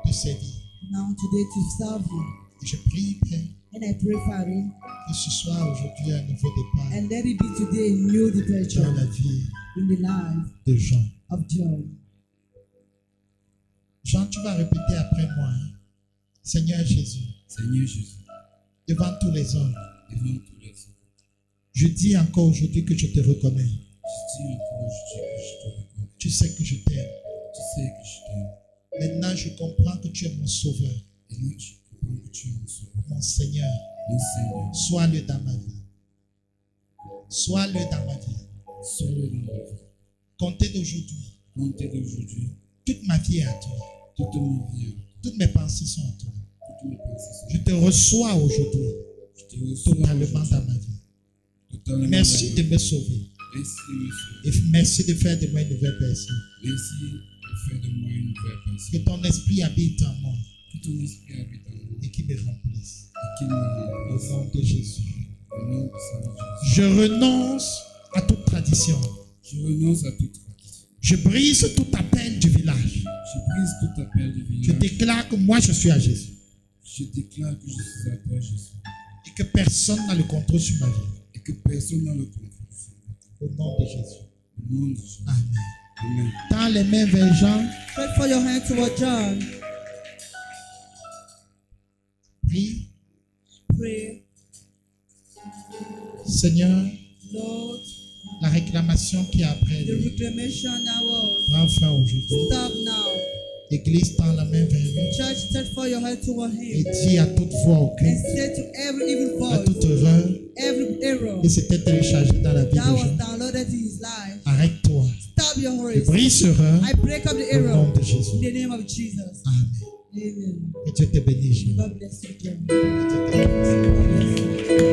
Speaker 1: pour te servir.
Speaker 2: Now today to serve you.
Speaker 1: Et je prie, Père,
Speaker 2: And I pray, Father,
Speaker 1: que ce soit aujourd'hui un nouveau départ
Speaker 2: and let it be today a new
Speaker 1: dans
Speaker 2: departure
Speaker 1: la vie
Speaker 2: in the life
Speaker 1: de Jean.
Speaker 2: of John.
Speaker 1: Jean, tu vas répéter après moi, hein. Seigneur Jésus,
Speaker 4: Seigneur Jésus,
Speaker 1: devant tous les hommes,
Speaker 4: devant tous les hommes,
Speaker 1: je dis encore aujourd'hui que je te reconnais.
Speaker 4: je dis encore aujourd'hui que je te reconnais.
Speaker 5: Tu sais que je t'aime.
Speaker 4: Tu sais que je t'aime.
Speaker 5: Maintenant, je comprends que tu es mon sauveur,
Speaker 4: Et là, je comprends que tu es mon sauveur.
Speaker 5: mon Seigneur.
Speaker 4: Mon Seigneur,
Speaker 5: Sois-le dans ma vie. Sois-le dans ma vie.
Speaker 4: sois-le dans ma vie.
Speaker 5: Comptez d'aujourd'hui.
Speaker 4: Comptez d'aujourd'hui,
Speaker 5: Toute ma vie est à toi.
Speaker 4: toute ma vie,
Speaker 5: Toutes mes pensées sont à toi.
Speaker 4: toutes mes pensées sont.
Speaker 5: Je te reçois aujourd'hui
Speaker 4: Je te reçois
Speaker 5: totalement
Speaker 4: aujourd'hui,
Speaker 5: dans ma vie.
Speaker 4: totalement
Speaker 5: Merci
Speaker 4: dans
Speaker 5: de
Speaker 4: ma
Speaker 5: me
Speaker 4: vie.
Speaker 5: sauver.
Speaker 4: Merci de me sauver.
Speaker 5: Et merci de faire de moi une nouvelle personne.
Speaker 4: Merci de faire de moi une vraie
Speaker 5: Que
Speaker 4: personne.
Speaker 5: ton esprit habite en moi
Speaker 4: Que ton esprit habite en moi
Speaker 5: et qu'il me remplisse.
Speaker 4: et qu'il me
Speaker 5: Au
Speaker 4: remplisse.
Speaker 5: nom de Jésus.
Speaker 4: Au nom du Seigneur Jésus.
Speaker 5: Je renonce à toute tradition.
Speaker 4: Je renonce à toute tradition.
Speaker 5: Je brise tout appel du village.
Speaker 4: Je brise tout appel du
Speaker 5: Je
Speaker 4: village.
Speaker 5: déclare que moi je suis à Jésus.
Speaker 4: Je déclare que je suis à toi, Jésus.
Speaker 5: Et que personne n'a le contrôle sur ma vie.
Speaker 4: Et que personne n'a le contrôle sur moi.
Speaker 5: Au nom de Jésus.
Speaker 4: Au nom de Jésus.
Speaker 5: Amen.
Speaker 4: Amen.
Speaker 5: Tends les mains vers Jean.
Speaker 2: Stretch for your hand toward John.
Speaker 5: Prie.
Speaker 2: Pray,
Speaker 5: Seigneur,
Speaker 2: Lord,
Speaker 5: la réclamation qui est après
Speaker 2: the
Speaker 5: lui.
Speaker 2: reclamation now was
Speaker 5: Prends fin aujourd'hui.
Speaker 2: stop now.
Speaker 5: Église, tend la main vers lui.
Speaker 2: Church, stretch for your hand toward
Speaker 5: Et
Speaker 2: him.
Speaker 5: dis à toute voix
Speaker 2: And
Speaker 5: occulte,
Speaker 2: say to every evil
Speaker 5: à
Speaker 2: voice,
Speaker 5: toute erreur,
Speaker 2: every error
Speaker 5: qui s'était téléchargé dans la vie
Speaker 2: that
Speaker 5: des
Speaker 2: was
Speaker 5: gens.
Speaker 2: downloaded in his life,
Speaker 5: Arrête-toi.
Speaker 2: stop your
Speaker 5: Et
Speaker 2: race.
Speaker 5: brise ce erreur
Speaker 2: I break up the
Speaker 5: au nom
Speaker 2: error
Speaker 5: de
Speaker 2: in
Speaker 5: Jésus.
Speaker 2: the name of Jesus.
Speaker 5: Amen.
Speaker 2: Amen.
Speaker 5: Et Dieu te bénisse. Jean.
Speaker 2: God bless you, John.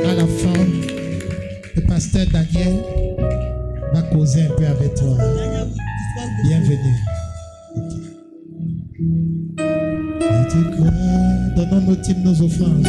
Speaker 5: À la fin, le pasteur Daniel va causer un peu avec toi.
Speaker 2: Daniel will discuss the
Speaker 5: Bienvenue. Et tu crois, donnons nos types, nos offrandes.